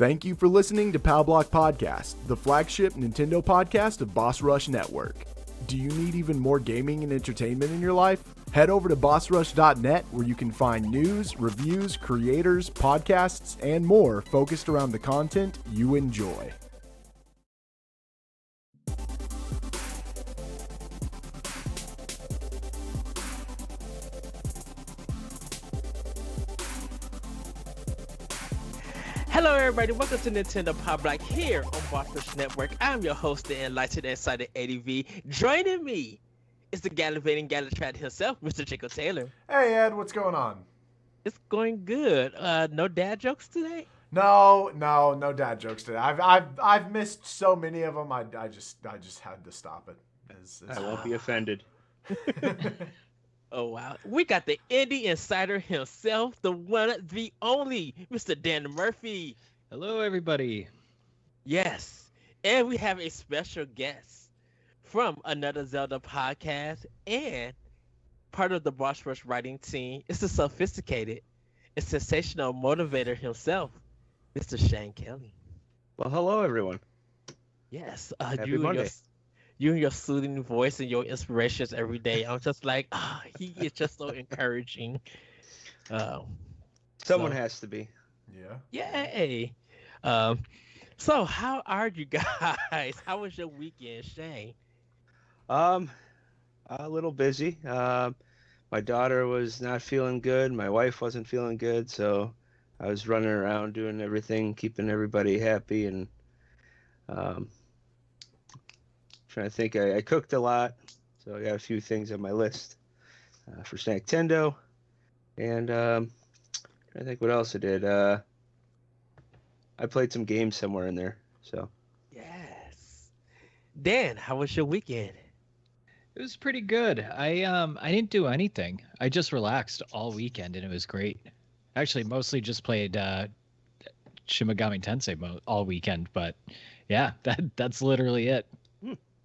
Thank you for listening to Pow Block Podcast, the flagship Nintendo podcast of Boss Rush Network. Do you need even more gaming and entertainment in your life? Head over to bossrush.net where you can find news, reviews, creators, podcasts, and more focused around the content you enjoy. Hello everybody, welcome to Nintendo Pow Block here on Boss Rush Network. I'm your host, the enlightened insider ADV. Joining me is the gallivanting Gallatrat himself, Mr. Chico Taylor. Hey Ed, what's going on? It's going good. No dad jokes today? No dad jokes today. I've missed so many of them. I just had to stop it. I won't be offended. Oh wow, we got the indie insider himself, the one, the only, Mr. Dan Murphy. Hello, everybody. Yes, and we have a special guest from another Zelda podcast and part of the Boss Rush writing team. It's the sophisticated and sensational motivator himself, Mr. Shane Kelly. Well, hello, everyone. Yes, Happy Monday. You and your soothing voice and your inspirations every day. I'm just like, he is just so encouraging. Someone has to be. Yeah. Yay. So how are you guys? How was your weekend, Shane? A little busy. My daughter was not feeling good. My wife wasn't feeling good, so I was running around doing everything, keeping everybody happy, and trying to think. I cooked a lot, so I got a few things on my list for Snacktendo, and trying to think what else I did. I played some games somewhere in there. So Yes. Dan, how was your weekend? It was pretty good. I didn't do anything. I just relaxed all weekend and it was great. Actually, mostly just played Shin Megami Tensei all weekend, but yeah, that's literally it.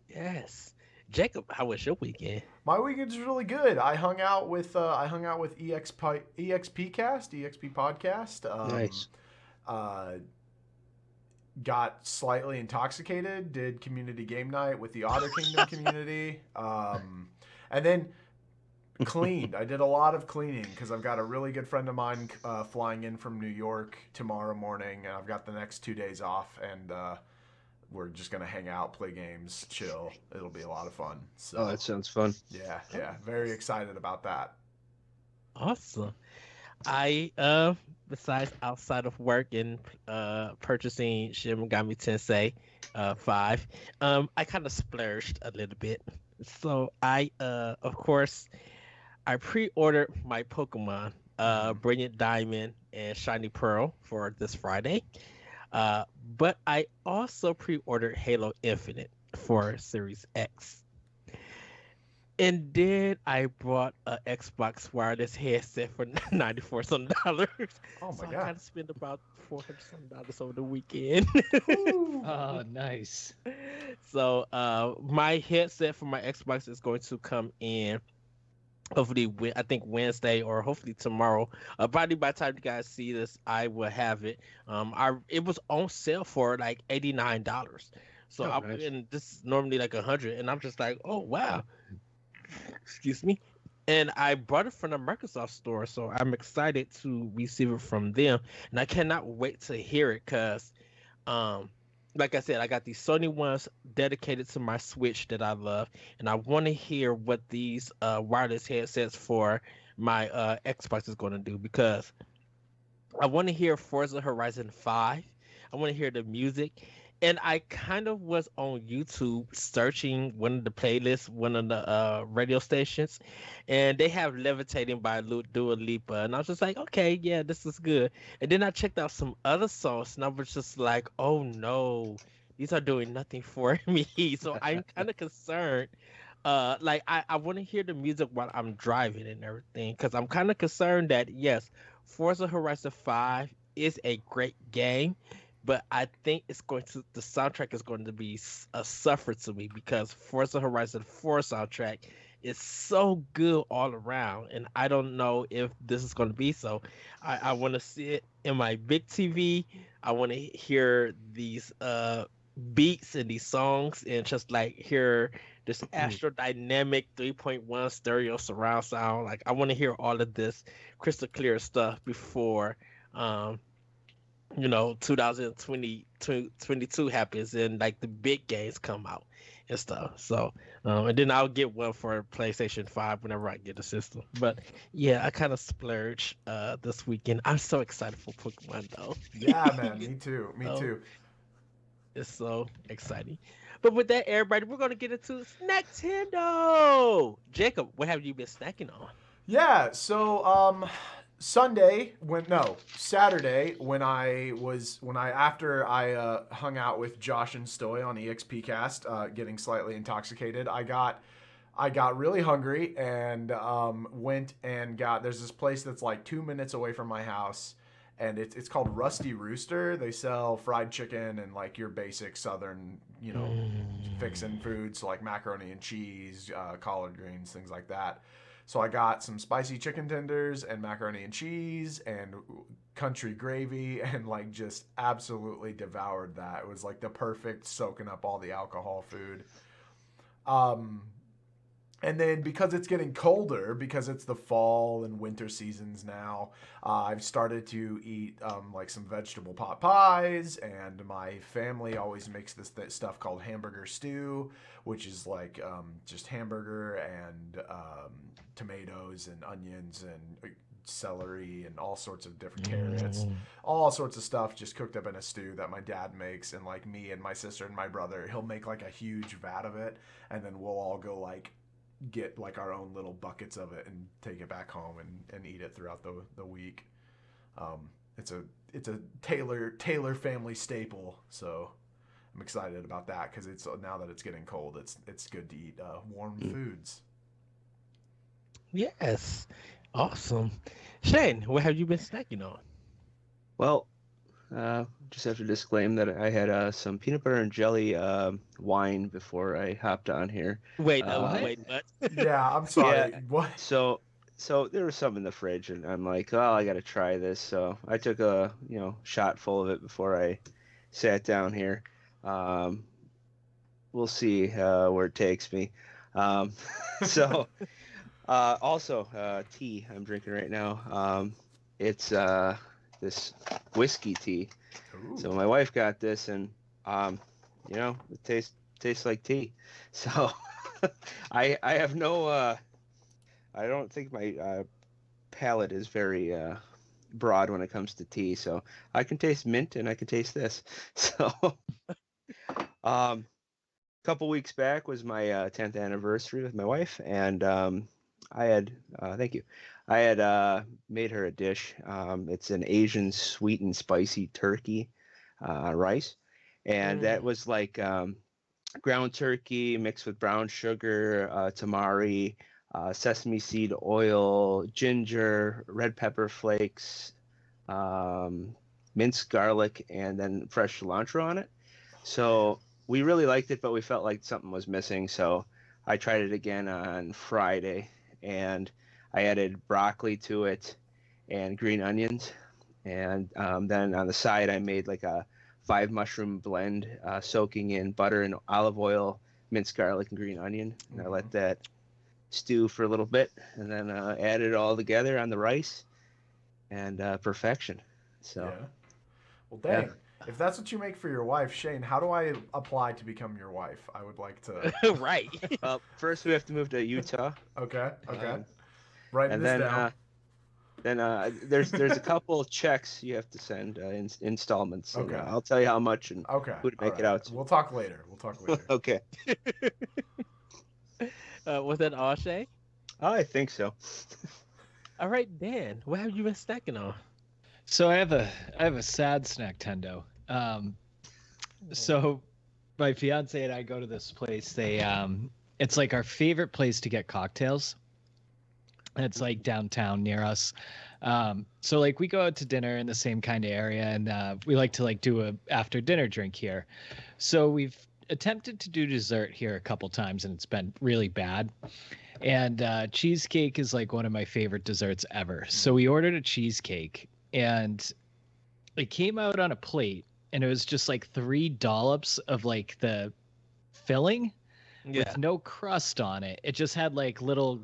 Yes. Jacob, how was your weekend? My weekend's really good. I hung out with EXP podcast. Nice. Got slightly intoxicated. Did community game night with the Otter Kingdom community, and then cleaned. I did a lot of cleaning because I've got a really good friend of mine flying in from New York tomorrow morning, and I've got the next 2 days off, and we're just gonna hang out, play games, chill. It'll be a lot of fun. So Oh, that sounds fun. yeah, very excited about that. Awesome. I besides outside of work and purchasing Shin Megami Tensei 5, I kind of splurged a little bit. So I of course I pre-ordered my Pokemon Brilliant Diamond and Shiny Pearl for this Friday. But I also pre-ordered Halo Infinite for Series X. And then I bought an Xbox wireless headset for $94 Oh my so I God. kind of spent about $400 over the weekend. Oh, nice. So my headset for my Xbox is going to come in hopefully I think Wednesday or hopefully tomorrow. Probably by the time you guys see this, I will have it. It was on sale for like $89. So Nice. and this is normally like $100, and I'm just like, oh wow. Excuse me. And I bought it from the Microsoft store, so I'm excited to receive it from them, and I cannot wait to hear it because, like I said, I got these Sony ones dedicated to my Switch that I love, and I want to hear what these wireless headsets for my Xbox is going to do because I want to hear Forza Horizon 5. I want to hear the music. And I kind of was on YouTube searching one of the playlists, one of the radio stations, and they have Levitating by Dua Lipa. And I was just like, okay, yeah, this is good. And then I checked out some other songs, and I was just like, oh no, these are doing nothing for me. So I'm kind of concerned. Like I want to hear the music while I'm driving and everything, because I'm kind of concerned that, yes, Forza Horizon 5 is a great game, but I think the soundtrack is going to be a suffer to me because Forza Horizon 4 soundtrack is so good all around, and I don't know if this is going to be so. I want to see it in my big TV. I want to hear these beats and these songs, and just like hear this Astro Dynamic 3.1 stereo surround sound. Like I want to hear all of this crystal clear stuff before 2022 happens and like the big games come out and stuff. So, and then I'll get one for PlayStation 5 whenever I get a system. But yeah, I kind of splurge this weekend. I'm so excited for Pokemon though. Yeah, man, me too. Me So, too. it's so exciting. But with that, everybody, we're gonna get into Snacktendo. Jacob, what have you been snacking on? Yeah, so Saturday after I hung out with Josh and Stoy on EXP Cast, getting slightly intoxicated, I got really hungry and went and there's this place that's like 2 minutes away from my house, and it's called Rusty Rooster. They sell fried chicken and like your basic southern, fixin' foods, so like macaroni and cheese, collard greens, things like that. So I got some spicy chicken tenders and macaroni and cheese and country gravy, and like just absolutely devoured that. It was like the perfect soaking up all the alcohol food. And then because it's getting colder, because it's the fall and winter seasons now, I've started to eat like some vegetable pot pies, and my family always makes this stuff called hamburger stew, which is like just hamburger and tomatoes and onions and celery and all sorts of different carrots, all sorts of stuff just cooked up in a stew that my dad makes. And like me and my sister and my brother, he'll make like a huge vat of it, and then we'll all go like get like our own little buckets of it and take it back home and eat it throughout the week. It's a Taylor family staple, so I'm excited about that because it's now that it's getting cold, it's good to eat warm foods. Yes, awesome. Shane, what have you been snacking on? Well, just have to disclaim that I had some peanut butter and jelly wine before I hopped on here. Wait, what? what? Yeah, I'm sorry. Yeah, What? So there was some in the fridge, and I'm like, oh, I gotta try this. So I took a shot full of it before I sat down here. We'll see where it takes me. So also tea I'm drinking right now. It's this whiskey tea. Ooh. So my wife got this, and it tastes like tea. So I have no I don't think my palate is very broad when it comes to tea. So I can taste mint and I can taste this. So a couple weeks back was my 10th anniversary with my wife, and I had thank you. I had made her a dish. It's an Asian sweet and spicy turkey rice, and that was like ground turkey mixed with brown sugar, tamari, sesame seed oil, ginger, red pepper flakes, minced garlic, and then fresh cilantro on it. So we really liked it, but we felt like something was missing. So I tried it again on Friday, and I added broccoli to it and green onions. And then on the side, I made like a 5 mushroom blend, soaking in butter and olive oil, minced garlic, and green onion. And I let that stew for a little bit, and then added it all together on the rice, and perfection. So, yeah. Well, dang. Yeah. If that's what you make for your wife, Shane, how do I apply to become your wife? I would like to. Right. First, we have to move to Utah. Okay. Writing this down. Then there's a couple of checks you have to send in installments. Okay. And, I'll tell you how much and who to make it out to. We'll talk later. Okay. Was that all, Shay? I think so. All right, Dan, what have you been snacking on? So I have a sad Snacktendo. So my fiance and I go to this place. It's like our favorite place to get cocktails. It's like downtown near us. So like we go out to dinner in the same kind of area, and we like to like do a after dinner drink here. So we've attempted to do dessert here a couple times, and it's been really bad. And cheesecake is like one of my favorite desserts ever. So we ordered a cheesecake, and it came out on a plate, and it was just like 3 dollops of like the filling Yeah. with no crust on it. It just had like little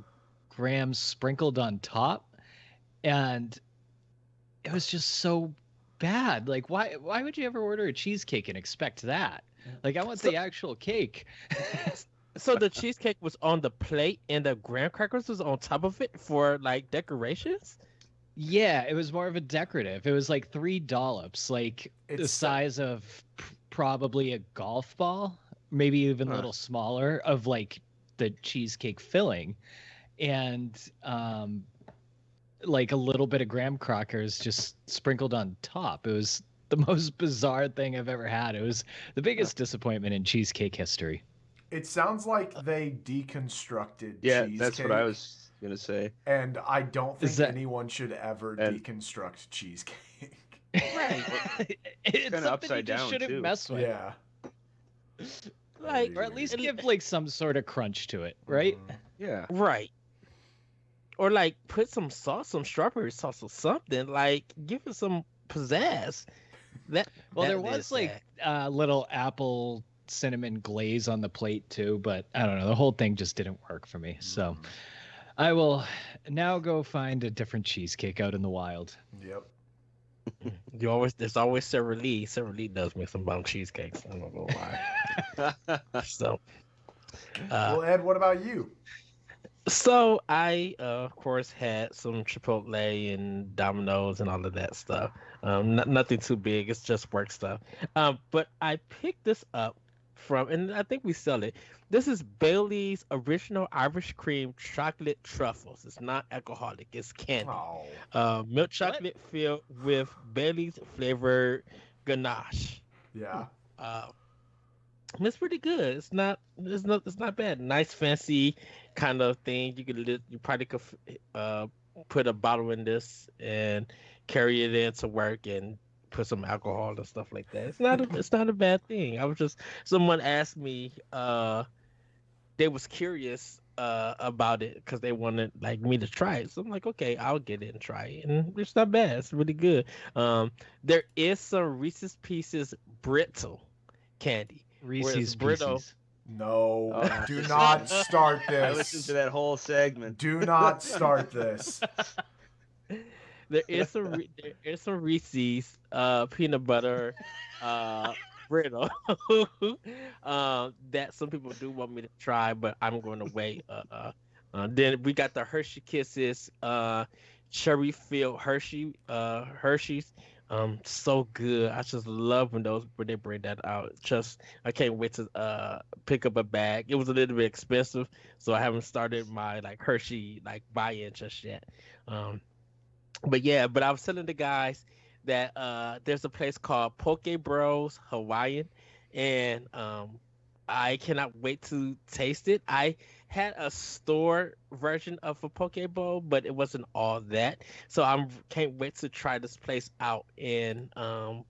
grams sprinkled on top, and it was just so bad. Like, why would you ever order a cheesecake and expect that? Like, I want the actual cake. So the cheesecake was on the plate and the graham crackers was on top of it for like decorations? Yeah, it was more of a decorative. It was like 3 dollops, like the It's size of probably a golf ball, maybe even a little smaller, of like the cheesecake filling, and like a little bit of graham crackers just sprinkled on top. It was the most bizarre thing I've ever had. It was the biggest disappointment in cheesecake history. It sounds like they deconstructed Yeah, cheesecake. that's what I was gonna say. And I don't think Is that- anyone should ever And- deconstruct cheesecake. Right. It's kinda something you upside just down, shouldn't too. mess with. Yeah. Like, Or at least give like some sort of crunch to it, right? Yeah. right. Or like put some sauce, some strawberry sauce or something. Like give it some pizzazz. Well, there that was is like sad. little apple cinnamon glaze on the plate too, but I don't know. The whole thing just didn't work for me. So I will now go find a different cheesecake out in the wild. Yep. There's always Sarah Lee. Sarah Lee does make some bomb cheesecakes. I'm not gonna lie. So Well, Ed, what about you? So I, of course, had some Chipotle and Domino's and all of that stuff. Nothing too big. It's just work stuff. But I picked this up from, and I think we sell it. This is Bailey's Original Irish Cream Chocolate Truffles. It's not alcoholic. It's candy. Oh, Milk chocolate filled with Bailey's flavored ganache. yeah. It's pretty good. It's not bad. Nice fancy kind of thing. You probably could put a bottle in this and carry it into work and put some alcohol and stuff like that. It's not a bad thing. Someone asked me they was curious about it because they wanted like me to try it. So I'm like, okay, I'll get it and try it. And it's not bad. It's really good. There is some Reese's Pieces brittle candy. Reese's brittle. Pieces. No, Oh. do not start I listened this. to that whole segment. Do not start this. There is some Reese's peanut butter brittle that some people do want me to try, but I'm going to wait. Then we got the Hershey Kisses cherry filled Hershey's. So good. I just love when they bring that out. I can't wait to pick up a bag. It was a little bit expensive, so I haven't started my like Hershey like buy-in just yet. But I was telling the guys that there's a place called Poke Bros Hawaiian, and I cannot wait to taste it. I had a store version of a poke bowl, but it wasn't all that. So I can't wait to try this place out and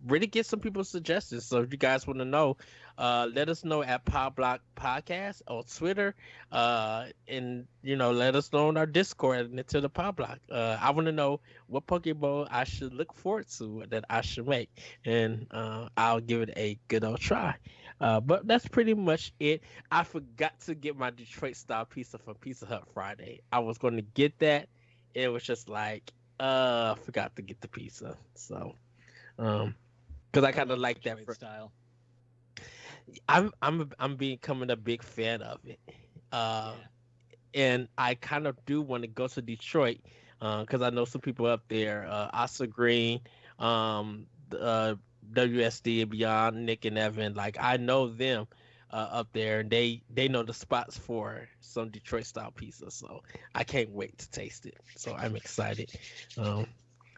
really get some people's suggestions. So if you guys want to know, let us know at Pow Block Podcast on Twitter, and let us know on our Discord at Nintendo Pow Block. I want to know what poke bowl I should look forward to that I should make, and I'll give it a good old try. But that's pretty much it. I forgot to get my Detroit style pizza from Pizza Hut Friday. I was going to get that. It was just like, forgot to get the pizza. So, because I kind of like that Detroit style. I'm becoming a big fan of it. And I kind of do want to go to Detroit because I know some people up there, Asa Green, WSD and beyond, Nick and Evan. Like I know them up there, and they know the spots for some Detroit style pizza. So I can't wait to taste it. So I'm excited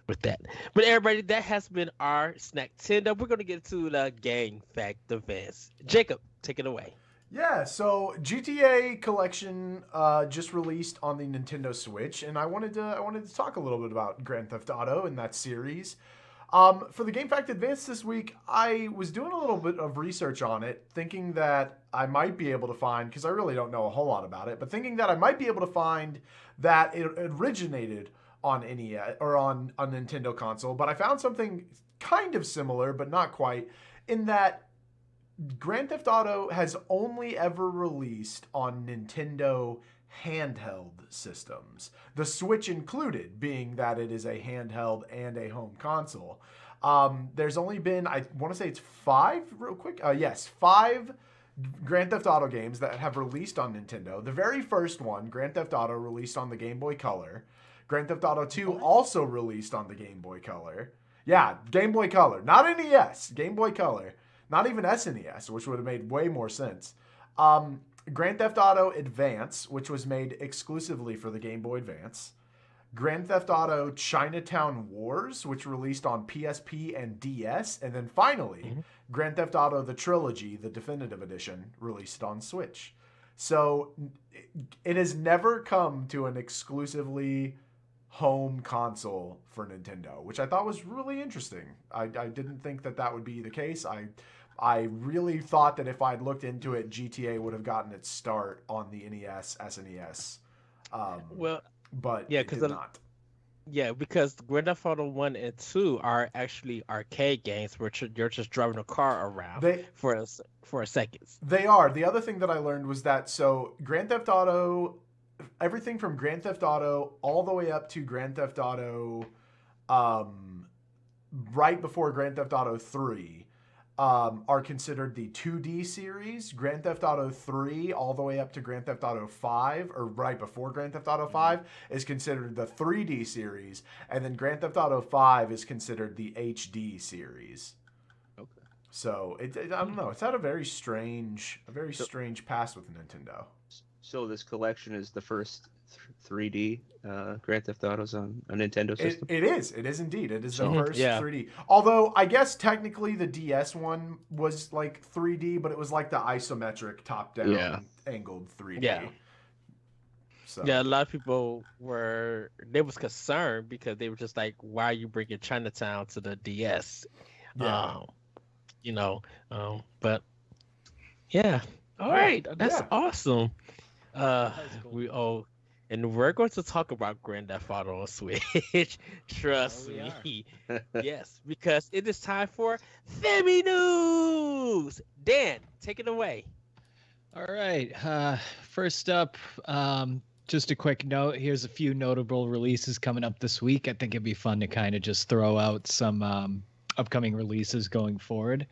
with that. But everybody, that has been our Snacktendo. We're gonna get to the game fact events. Jacob, take it away. Yeah, so GTA Collection just released on the Nintendo Switch, and I wanted to talk a little bit about Grand Theft Auto and that series. For the Game Fact Advance this week, I was doing a little bit of research on it, thinking that I might be able to find, because I really don't know a whole lot about it, but thinking that I might be able to find that it originated on NES or on a Nintendo console. But I found something kind of similar, but not quite, in that Grand Theft Auto has only ever released on Nintendo handheld systems, the Switch included, being that it is a handheld and a home console. There's only been, I want to say it's 5, real quick. Yes, 5 Grand Theft Auto games that have released on Nintendo. The very first one, Grand Theft Auto, released on the Game Boy Color. Grand Theft Auto 2 also released on the Game Boy Color. Yeah, Game Boy Color. Not NES, Game Boy Color. Not even SNES, which would have made way more sense. Grand Theft Auto Advance, which was made exclusively for the Game Boy Advance. Grand Theft Auto Chinatown Wars, which released on PSP and DS. And then finally, Grand Theft Auto The Trilogy, the definitive edition, released on Switch. So it has never come to an exclusively home console for Nintendo, which I thought was really interesting. I didn't think that would be the case. I really thought that if I'd looked into it, GTA would have gotten its start on the NES, SNES. But yeah, it did not. Yeah, because Grand Theft Auto 1 and 2 are actually arcade games where you're just driving a car around for a second. They are. The other thing that I learned was that, so Grand Theft Auto, everything from Grand Theft Auto all the way up to Grand Theft Auto right before Grand Theft Auto 3 are considered the 2D series. Grand Theft Auto 3 all the way up to Grand Theft Auto 5, or right before Grand Theft Auto 5, is considered the 3D series. And then Grand Theft Auto 5 is considered the HD series. Okay. So, I don't know. It's had a very strange past with Nintendo. So this collection is the first 3D Grand Theft Autos on a Nintendo system? It is indeed. It is the first 3D. Although, I guess technically the DS one was like 3D, but it was like the isometric top-down angled 3D. Yeah. So. Yeah, a lot of people they was concerned because they were just like, why are you bringing Chinatown to the DS? Yeah. But yeah. All right. That's awesome. Cool. And we're going to talk about Grand Theft Auto on Switch. Trust me. Yes, because it is time for Faminews. Dan, take it away. All right. First up, just a quick note. Here's a few notable releases coming up this week. I think it'd be fun to kind of just throw out some upcoming releases going forward.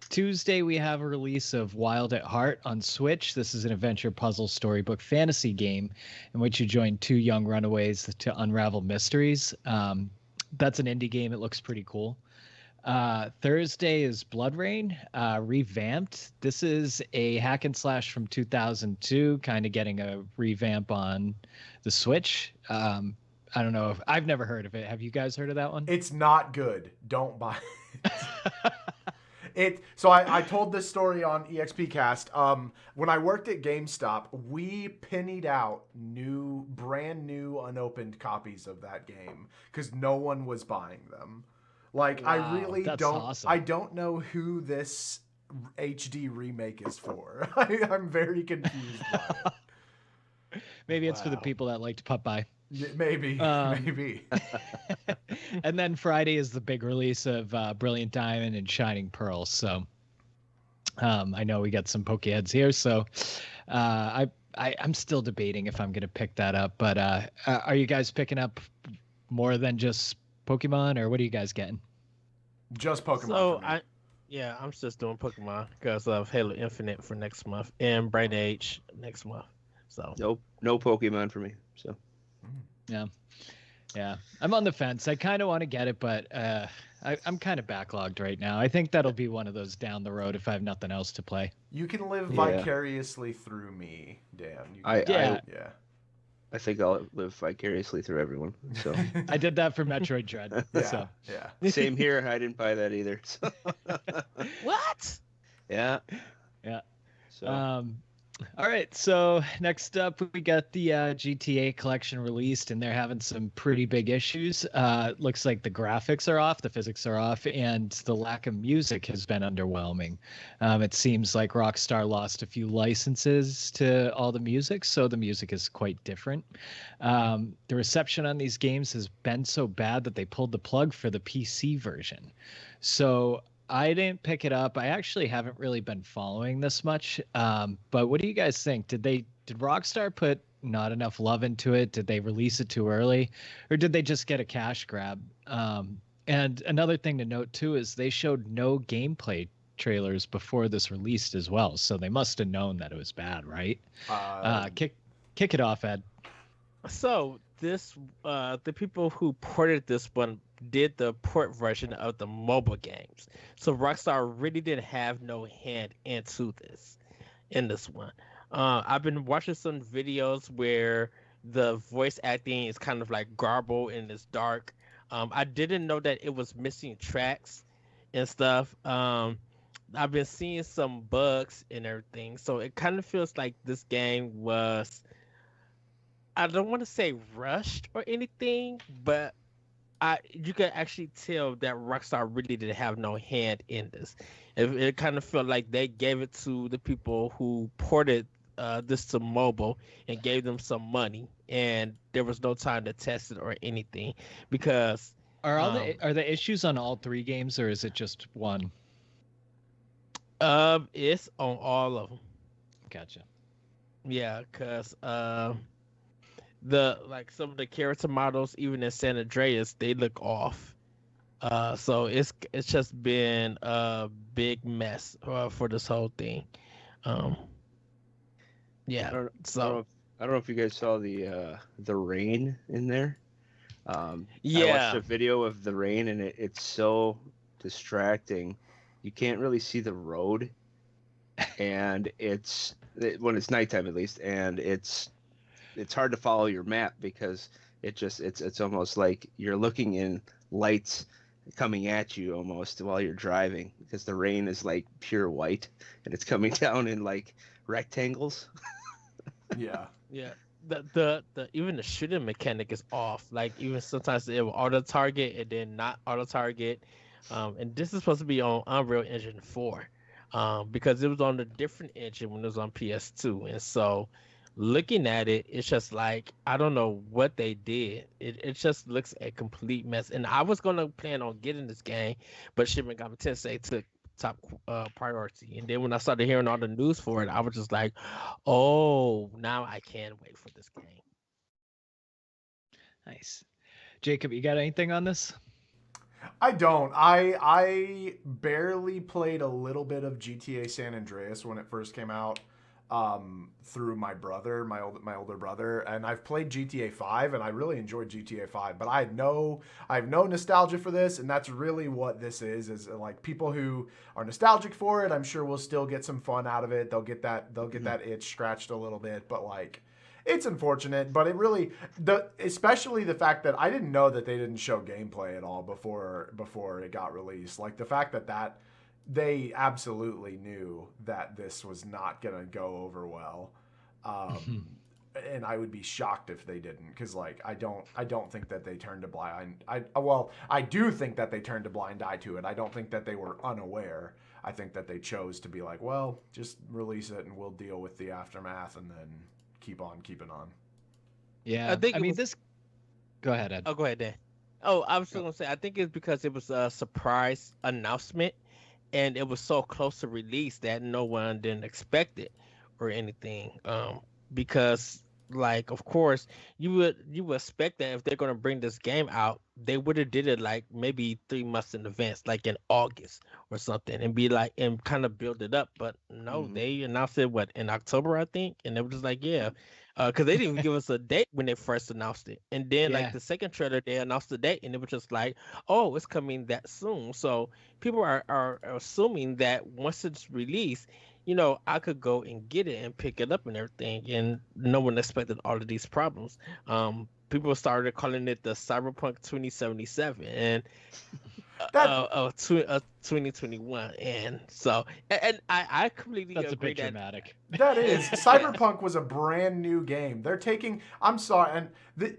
Tuesday, we have a release of Wild at Heart on Switch. This is an adventure puzzle storybook fantasy game in which you join 2 young runaways to unravel mysteries. That's an indie game. It looks pretty cool. Thursday is Blood Rain, revamped. This is a hack and slash from 2002, kind of getting a revamp on the Switch. I don't know if I've never heard of it. Have you guys heard of that one? It's not good. Don't buy it. So I told this story on EXPcast. When I worked at GameStop, we pennied out brand new unopened copies of that game because no one was buying them. Like, wow, I really don't. Awesome. I don't know who this HD remake is for. I'm very confused by it. Maybe it's for the people that like to pop by. Yeah, maybe. Maybe. And then Friday is the big release of Brilliant Diamond and Shining Pearl. So I know we got some Pokeheads here. So I'm still debating if I'm going to pick that up. But are you guys picking up more than just Pokemon, or what are you guys getting? Just Pokemon. So I'm just doing Pokemon because of Halo Infinite for next month and Bright Age next month. So no Pokemon for me. So yeah, I'm on the fence. I kind of want to get it, but I'm kind of backlogged right now. I think that'll be one of those down the road if I have nothing else to play. You can live vicariously through me, Dan. I think I'll live vicariously through everyone. So I did that for Metroid Dread. Yeah. Same here. I didn't buy that either. So. What? Yeah. Yeah. So All right, so next up we got the GTA collection released, and they're having some pretty big issues. Looks like the graphics are off, the physics are off, and the lack of music has been underwhelming. It seems like Rockstar lost a few licenses to all the music, so the music is quite different. The reception on these games has been so bad that they pulled the plug for the PC version. So I didn't pick it up. I actually haven't really been following this much. But what do you guys think? Did Rockstar put not enough love into it? Did they release it too early, or did they just get a cash grab? And another thing to note too is they showed no gameplay trailers before this released as well, so they must have known that it was bad, right? Kick it off, Ed. So the people who ported this one did the port version of the mobile games. So Rockstar really didn't have no hand into this in this one. I've been watching some videos where the voice acting is kind of like garbled and it's dark. I didn't know that it was missing tracks and stuff. I've been seeing some bugs and everything. So it kind of feels like this game was, I don't want to say rushed or anything, but you can actually tell that Rockstar really didn't have no hand in this. It kind of felt like they gave it to the people who ported this to mobile and gave them some money, and there was no time to test it or anything because Are the issues on all three games, or is it just one? it's on all of them. Gotcha. Yeah, because some of the character models, even in San Andreas, they look off. So it's just been a big mess for this whole thing. Yeah. I don't know if you guys saw the rain in there. I Yeah. watched a video of the rain, and it's so distracting. You can't really see the road, and when it's nighttime at least, and it's hard to follow your map because it's almost like you're looking in lights coming at you almost while you're driving, because the rain is like pure white and it's coming down in like rectangles. Yeah. Yeah. The even the shooting mechanic is off. Like even sometimes it will auto target and then not auto target. And this is supposed to be on Unreal Engine 4. Because it was on a different engine when it was on PS2. And so looking at it, it's just like I don't know what they did. It just looks a complete mess. And I was gonna plan on getting this game, but Shin Megami Tensei took top priority. And then when I started hearing all the news for it, I was just like, oh, now I can wait for this game. Nice. Jacob, you got anything on this? I don't. I barely played a little bit of GTA San Andreas when it first came out, through my brother, my older brother, and I've played GTA 5 and I really enjoyed GTA 5, but I have no nostalgia for this, and that's really what this is like people who are nostalgic for it, I'm sure will still get some fun out of it. They'll get that itch scratched a little bit, but like it's unfortunate, but it really especially the fact that I didn't know that they didn't show gameplay at all before it got released. Like the fact that they absolutely knew that this was not gonna go over well, and I would be shocked if they didn't, because like I don't think that they turned a blind. I do think that they turned a blind eye to it. I don't think that they were unaware. I think that they chose to be like, well, just release it and we'll deal with the aftermath, and then keep on keeping on. Yeah, this. Go ahead, Ed. Oh, go ahead, Dan. Oh, I was just gonna say, I think it's because it was a surprise announcement, and it was so close to release that no one didn't expect it or anything. Because like, of course, you would expect that if they're gonna bring this game out, they would have did it like maybe 3 months in advance, like in August or something, and be like and kind of build it up. But no, they announced it in October, I think, and they were just like, yeah. Because they didn't even give us a date when they first announced it. And then, like, the second trailer, they announced the date, and it was just like, oh, it's coming that soon. So people are assuming that once it's released, I could go and get it and pick it up and everything. And no one expected all of these problems. People started calling it the Cyberpunk 2077. And That 2021, and so and I completely That's a agree bit that dramatic. that is yeah. Cyberpunk was a brand new game. They're taking. I'm sorry, and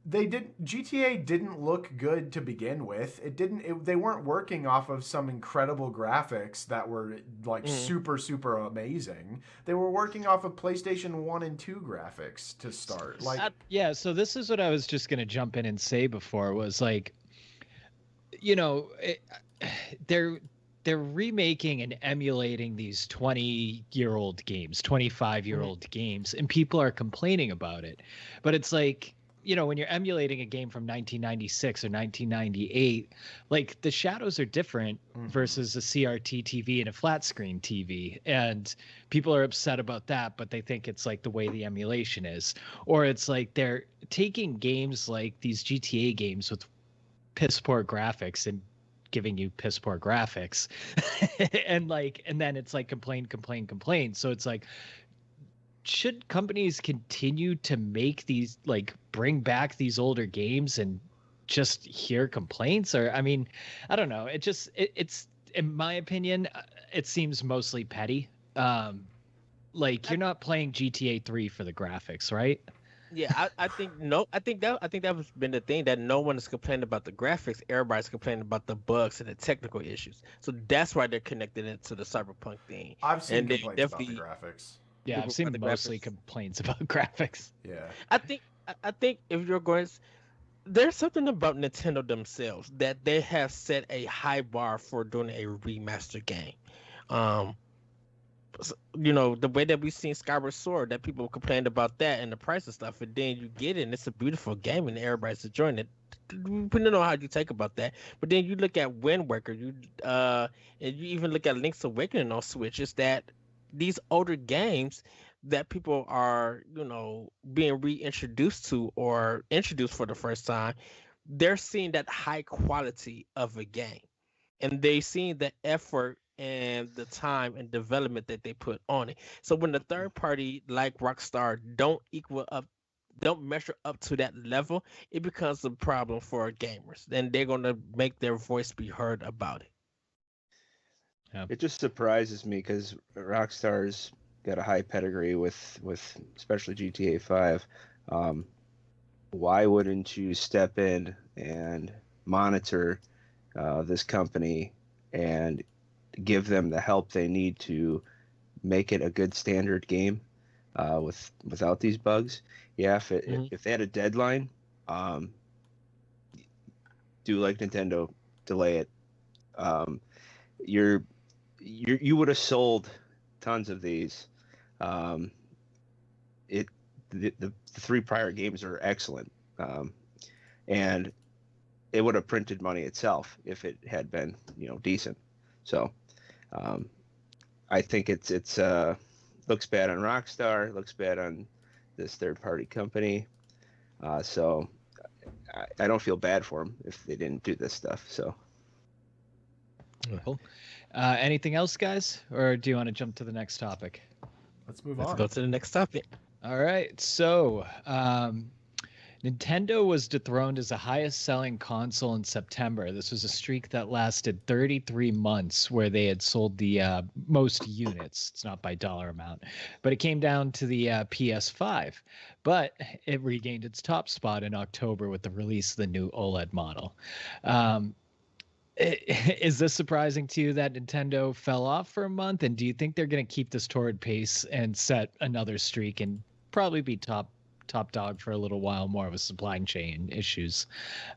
they did GTA didn't look good to begin with. It didn't. They weren't working off of some incredible graphics that were like Mhm. super amazing. They were working off of PlayStation 1 and 2 graphics to start. Like Yeah, so this is what I was just gonna jump in and say before was like, you know, they're they're remaking and emulating these 20-year-old games, 25-year-old games, and people are complaining about it. But it's like, when you're emulating a game from 1996 or 1998, like the shadows are different versus a CRT TV and a flat screen TV. And people are upset about that, but they think it's like the way the emulation is. Or it's like they're taking games like these GTA games with piss poor graphics and giving you piss poor graphics and then it's like complain, so it's like, should companies continue to make these, like, bring back these older games and just hear complaints? Or I mean, I don't know, it's in my opinion, it seems mostly petty. Like, you're not playing GTA 3 for the graphics, right? Yeah, I think no. I think that was been the thing that no one is complaining about the graphics. Everybody's complaining about the bugs and the technical issues. So that's why they're connecting it to the cyberpunk thing. I've seen And they complaints about the definitely graphics. Yeah, I've people about seen the mostly graphics. complaints about graphics. Yeah. I think if you're going, there's something about Nintendo themselves that they have set a high bar for doing a remaster game. Um, the way that we've seen Skyward Sword, that people complained about that and the price and stuff, and then you get it and it's a beautiful game and everybody's enjoying it. Depending on how you take about that, but then you look at Wind Waker, and you even look at Link's Awakening on Switch. Is that these older games that people are, being reintroduced to or introduced for the first time, they're seeing that high quality of a game, and they seen the effort and the time and development that they put on it. So when the third party like Rockstar don't measure up to that level, it becomes a problem for gamers. Then they're gonna make their voice be heard about it. Yeah. It just surprises me because Rockstar's got a high pedigree with especially GTA 5. Um, why wouldn't you step in and monitor this company and give them the help they need to make it a good standard game without these bugs? Yeah, if they had a deadline, um, do like Nintendo, delay it. Um, you would have sold tons of these. Um, the three prior games are excellent, and it would have printed money itself if it had been decent. So I think it's looks bad on Rockstar, looks bad on this third party company. So I don't feel bad for them if they didn't do this stuff. So. Cool. Anything else, guys, or do you want to jump to the next topic? Let's move Let's on. go to the next topic. All right. So, Nintendo was dethroned as the highest selling console in September. This was a streak that lasted 33 months where they had sold the most units. It's not by dollar amount, but it came down to the PS5. But it regained its top spot in October with the release of the new OLED model. Is this surprising to you that Nintendo fell off for a month? And do you think they're going to keep this torrid pace and set another streak and probably be top dog for a little while more of a supply chain issues?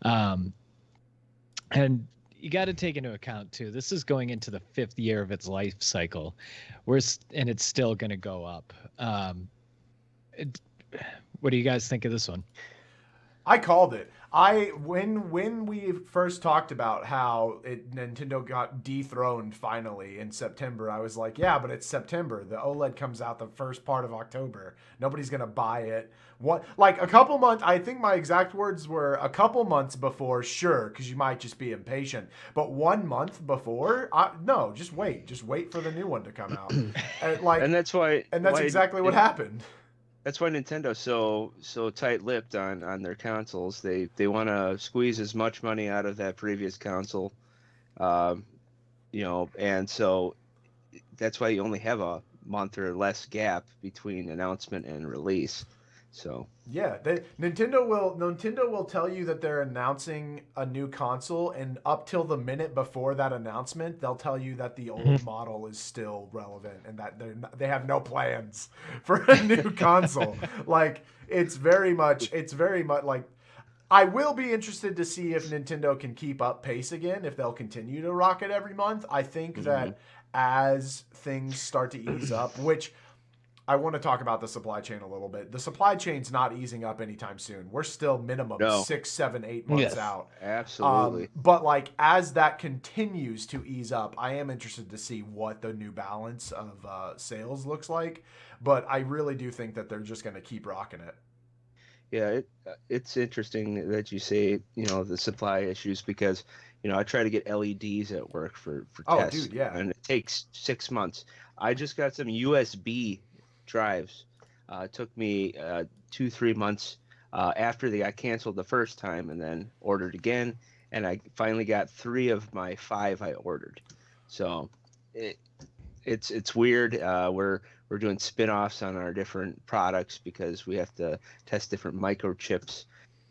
And you got to take into account too, this is going into the 5th year of its life cycle, and it's still going to go up. What do you guys think of this one? I called it. When we first talked about how Nintendo got dethroned finally in September, I was like, yeah, but it's September. The OLED comes out the first part of October. Nobody's gonna buy it. Like a couple months? I think my exact words were a couple months before, sure, because you might just be impatient. But 1 month before, no, just wait for the new one to come out. And that's why. That's exactly what happened. That's why Nintendo's so tight-lipped on their consoles. They want to squeeze as much money out of that previous console Um, and so that's why you only have a month or less gap between announcement and release. So Yeah, Nintendo will tell you that they're announcing a new console, and up till the minute before that announcement, they'll tell you that the old model is still relevant and that they have no plans for a new console. Like it's very much like I will be interested to see if Nintendo can keep up pace again, if they'll continue to rock it every month. I think that as things start to ease up, which I want to talk about the supply chain a little bit. The supply chain's not easing up anytime soon. We're still minimum No. 6, 7, 8 months Yes. out. absolutely. But like as that continues to ease up, I am interested to see what the new balance of sales looks like. But I really do think that they're just going to keep rocking it. Yeah, it's interesting that you say, the supply issues because, I try to get LEDs at work for tests. Dude, yeah. And it takes 6 months. I just got some USB drives. It took me 2-3 months after they got canceled the first time, and then ordered again. And I finally got 3 of my 5 I ordered. So it's weird. We're doing spin-offs on our different products because we have to test different microchips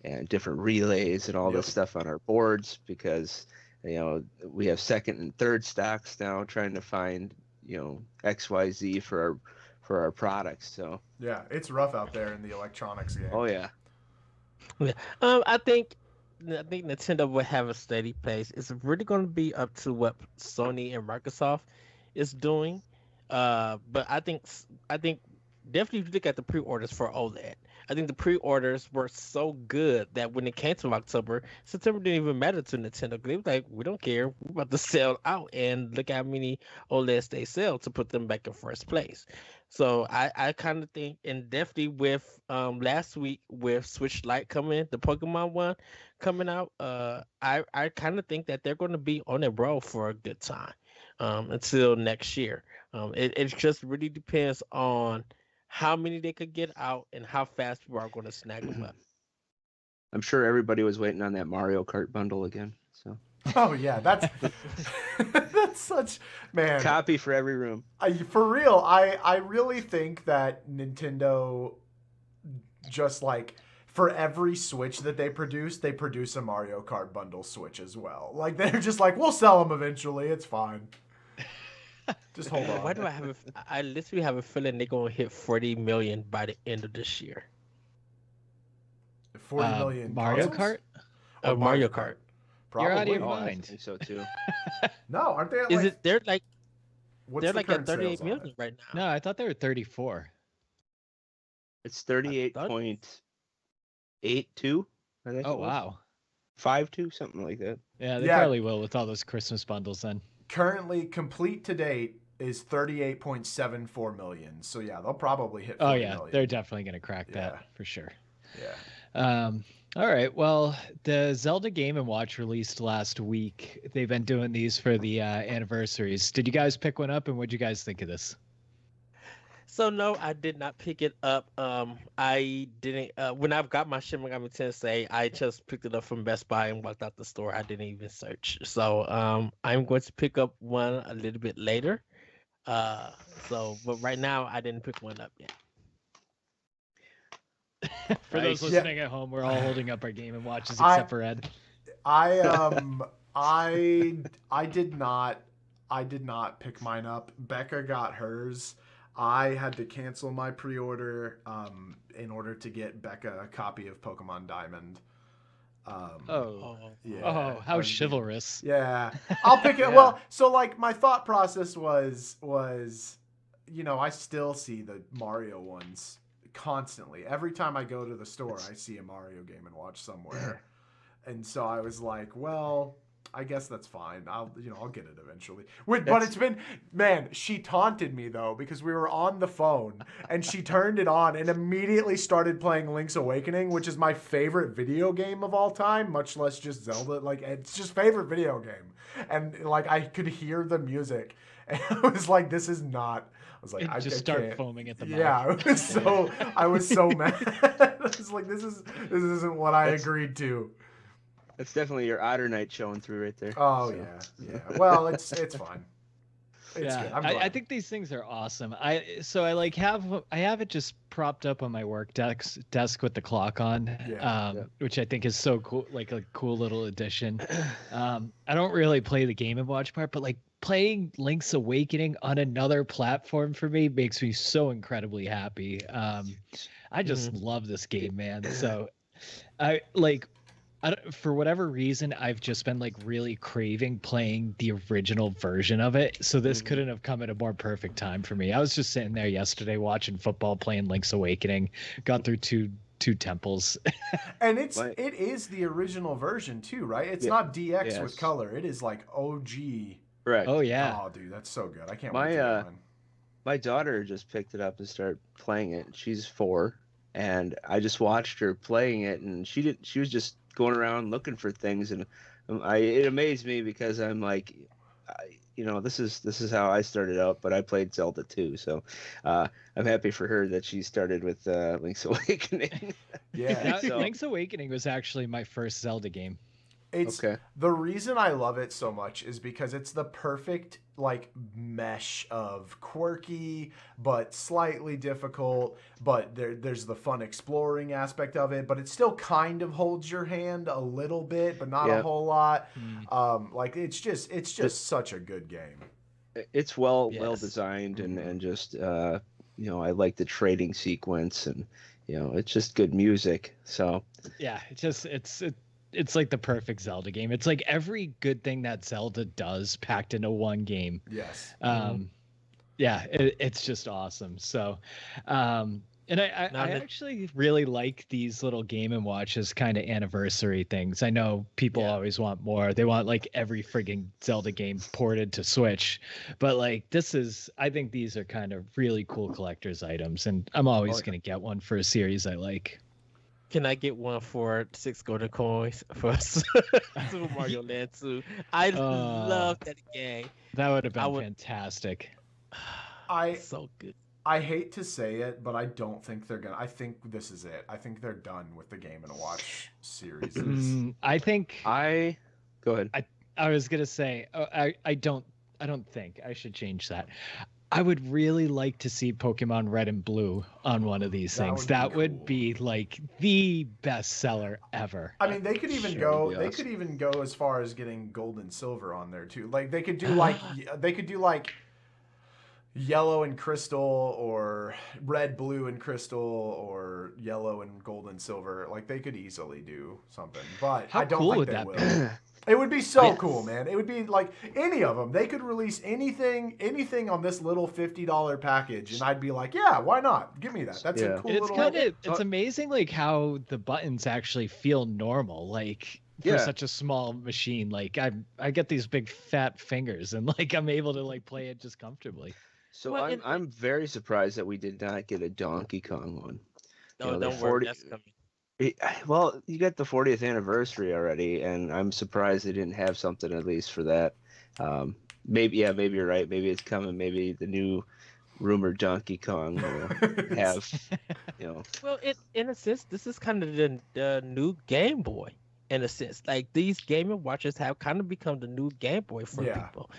and different relays and all this stuff on our boards because we have second and third stocks now trying to find XYZ for our products. So Yeah, it's rough out there in the electronics game. oh yeah. Yeah. I think Nintendo will have a steady pace. It's really going to be up to what Sony and Microsoft is doing. But I think definitely if you look at the pre-orders for OLED, I think the pre-orders were so good that when it came to October, September didn't even matter to Nintendo. They were like, we don't care, we're about to sell out, and look how many OLEDs they sell to put them back in first place. So I kind of think, and definitely with last week with Switch Lite coming, the Pokemon one coming out, I kind of think that they're going to be on a roll for a good time until next year. It just really depends on how many they could get out and how fast people are going to snag them up. I'm sure everybody was waiting on that Mario Kart bundle again. So Oh yeah, that's that's such man. copy for every room. For real, I really think that Nintendo just like for every Switch that they produce a Mario Kart bundle Switch as well. Like they're just like, we'll sell them eventually. It's fine. Just hold on. Why do I literally have a feeling they're going to hit 40 million by the end of this year. 40 million Mario consoles? Kart? Or Mario Kart. Probably. You're out of your Oh, I mind. think so too. No, aren't they at Is like, it they're like what's they're the like at current sales 38 on million it? right now? No, I thought they were 34. It's 38.82, I think. Oh it was. wow. 5.2, something like that. Yeah, they Yeah. probably will with all those Christmas bundles then. Currently complete to date is 38.74 million. So yeah, they'll probably hit 40 Oh yeah, million. they're definitely gonna crack Yeah. that for sure. Yeah. All right. Well, the Zelda Game and Watch released last week. They've been doing these for the anniversaries. Did you guys pick one up, and what did you guys think of this? So no, I did not pick it up. I didn't. When I got my Shin Megami Tensei, I just picked it up from Best Buy and walked out the store. I didn't even search. So I'm going to pick up one a little bit later. But right now I didn't pick one up yet. For those Nice. listening at home, we're all holding up our Game and Watches I- except for Ed. I did not pick mine up. Becca got hers. I had to cancel my pre-order in order to get Becca a copy of Pokemon Diamond. Oh, Yeah. how chivalrous. Yeah. I'll pick it. Yeah. Well, so like my thought process was I still see the Mario ones constantly. Every time I go to the store, I see a Mario Game and Watch somewhere. And so I was like, well, I guess that's fine. I'll get it eventually. But it's been, man, she taunted me though because we were on the phone and she turned it on and immediately started playing Link's Awakening, which is my favorite video game of all time, much less just Zelda. Like it's just favorite video game. And like I could hear the music and I was like, this is not. I was like, I just start can't. foaming at the mouth. Yeah, I was so mad. I was like, this isn't what I agreed to. That's definitely your Otter Night showing through right there. Oh So. yeah. Well, it's fun. It's Yeah, good. I'm I glad. think these things are awesome. I have it just propped up on my work desk with the clock on, Yeah. which I think is so cool, like a cool little addition. I don't really play the Game and Watch part, but like playing Link's Awakening on another platform for me makes me so incredibly happy. I just love this game, man. So I like for whatever reason, I've just been like really craving playing the original version of it. So this couldn't have come at a more perfect time for me. I was just sitting there yesterday watching football, playing Link's Awakening, got through two temples. And it is the original version too, right? It's not DX with color. It is like OG. Correct. Oh yeah. Oh, dude, that's so good. I can't wait to get mine. My daughter just picked it up and started playing it. She's 4, and I just watched her playing it, and she was just going around looking for things, and it amazed me because I'm like, this is how I started out, but I played Zelda too, so I'm happy for her that she started with Link's Awakening. Yeah. Link's Awakening was actually my first Zelda game. It's the reason I love it so much is because it's the perfect like mesh of quirky but slightly difficult, but there's the fun exploring aspect of it, but it still kind of holds your hand a little bit, but not a whole lot. Like it's just such a good game. It's well designed and just I like the trading sequence, and it's just good music. So yeah, it's like the perfect Zelda game. It's like every good thing that Zelda does packed into one game. Yes. Yeah, it's just awesome. So, and I actually really like these little Game and Watches kind of anniversary things. I know people always want more. They want like every frigging Zelda game ported to Switch, but like I think these are kind of really cool collector's items, and I'm always gonna get one for a series I like. Can I get one for 6 golden coins for Super Mario Land 2? I love that game. That would have been fantastic. So good. I hate to say it, but I don't think they're gonna. I think this is it. I think they're done with the Game and Watch series. I think. Go ahead. I was gonna say. I don't think I should change that. I would really like to see Pokemon Red and Blue on one of these things. That would be like the best seller ever. I mean, they could even go. They could even go as far as getting Gold and Silver on there too. Like they could do like Yellow and Crystal, or Red, Blue and Crystal, or Yellow and Gold and Silver. Like they could easily do something, but I don't think they will. It would be so cool, man. It would be like any of them. They could release anything on this little $50 package, and I'd be like, yeah, why not? Give me that. That's a cool It's amazing, like how the buttons actually feel normal, like for such a small machine. Like I get these big fat fingers, and like I'm able to like play it just comfortably. So I'm very surprised that we did not get a Donkey Kong one. No, don't worry, that's coming. Well, you got the 40th anniversary already, and I'm surprised they didn't have something at least for that. Maybe you're right. Maybe it's coming. Maybe the new rumored Donkey Kong will have, Well, in a sense, this is kind of the new Game Boy. In a sense, like these Game & Watches have kind of become the new Game Boy for people.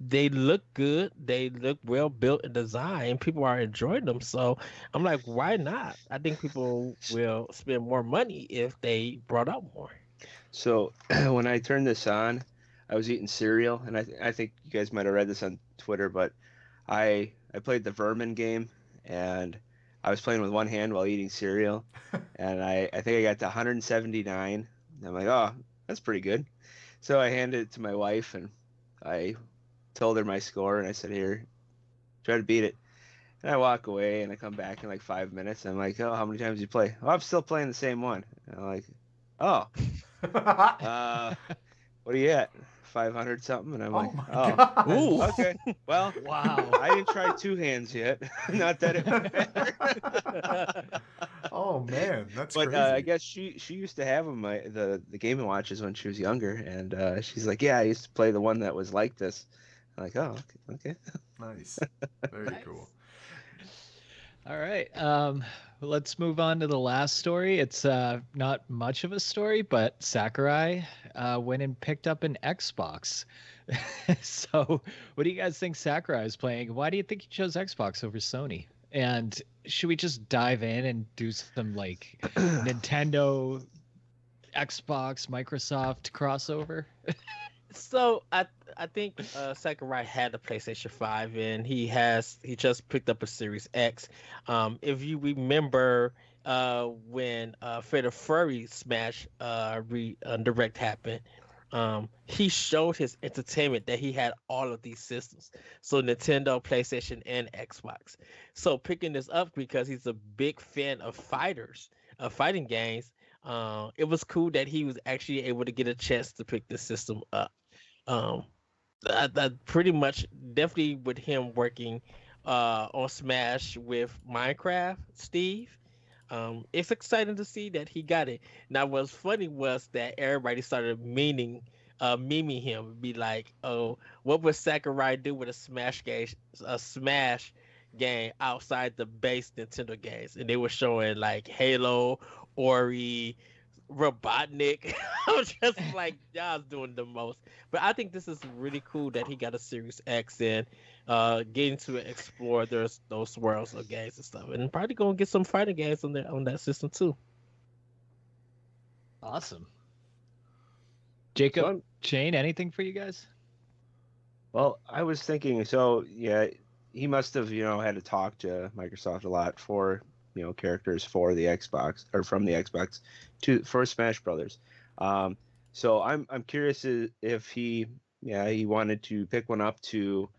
They look good. They look well built and designed. People are enjoying them. So I'm like, why not? I think people will spend more money if they brought out more. So when I turned this on, I was eating cereal, and I think you guys might have read this on Twitter, but I played the Vermin game, and I was playing with one hand while eating cereal, and I think I got to 179. I'm like, oh, that's pretty good. So I handed it to my wife, and I told her my score, and I said, here, try to beat it. And I walk away, and I come back in like 5 minutes, and I'm like, oh, how many times did you play? Oh, I'm still playing the same one. And I'm like, oh, what are you at? 500 something? And I'm like, ooh, okay. Well, wow. I didn't try 2 hands yet. Not that it would matter. Oh man, that's but crazy. I guess she used to have them, the Game & Watches when she was younger, and she's like, yeah, I used to play the one that was like this. I'm like, oh, okay. Nice. Very cool. All right. Let's move on to the last story. It's not much of a story, but Sakurai went and picked up an Xbox. So, what do you guys think Sakurai is playing? Why do you think he chose Xbox over Sony? And should we just dive in and do some like Nintendo, Xbox, Microsoft crossover? So I think Sakurai had a PlayStation 5 and he just picked up a Series X. If you remember when Fatal Fury Smash direct happened, he showed his entertainment that he had all of these systems. So Nintendo, PlayStation, and Xbox. So picking this up because he's a big fan of fighting games. It was cool that he was actually able to get a chance to pick this system up. Um, that pretty much definitely with him working on Smash with Minecraft, Steve. It's exciting to see that he got it. Now, what's funny was that everybody started memeing him, be like, "Oh, what would Sakurai do with a Smash game outside the base Nintendo games?" And they were showing like Halo, Ori, Robotnik. I was just like, y'all's doing the most. But I think this is really cool that he got a Series X and getting to explore those worlds of games and stuff. And probably gonna get some fighting games on that system too. Awesome. So Jacob, Shane, anything for you guys? well, I was thinking, so yeah, he must have, had to talk to Microsoft a lot for, characters for the Xbox or from the Xbox for Smash Brothers. Um, so I'm curious if he wanted to pick one up to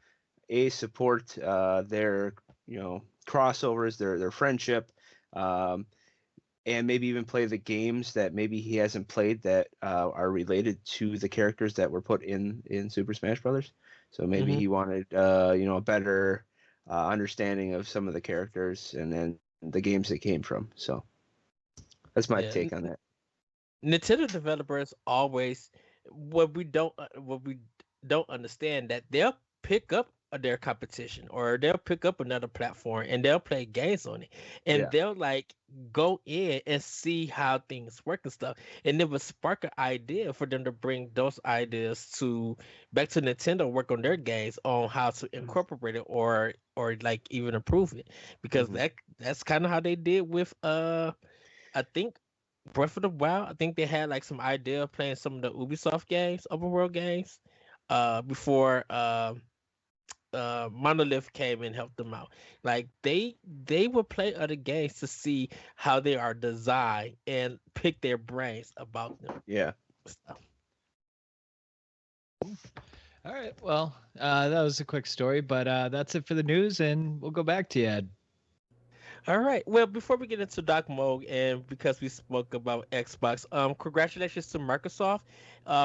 support their, crossovers, their friendship, um, and maybe even play the games that maybe he hasn't played that are related to the characters that were put in Super Smash Brothers. So maybe Hmm. he wanted, a better understanding of some of the characters and then the games they came from. So that's my Yeah, take on that. Nintendo developers always what we don't understand that they'll pick up their competition or they'll pick up another platform and they'll play games on it and Yeah. they'll like go in and see how things work and stuff and it would spark an idea for them to bring those ideas to back to Nintendo work on their games on how to incorporate it or like even improve it because Hmm. that's kind of how they did with I think Breath of the Wild. I think they had like some idea of playing some of the Ubisoft games, open world games, before Monolith came and helped them out. Like they would play other games to see how they are designed and pick their brains about them. Yeah. Stuff. All right. Well, that was a quick story, but that's it for the news, and we'll go back to you, Ed. All right. Well, before we get into Doc Mode, and because we spoke about Xbox, congratulations to Microsoft,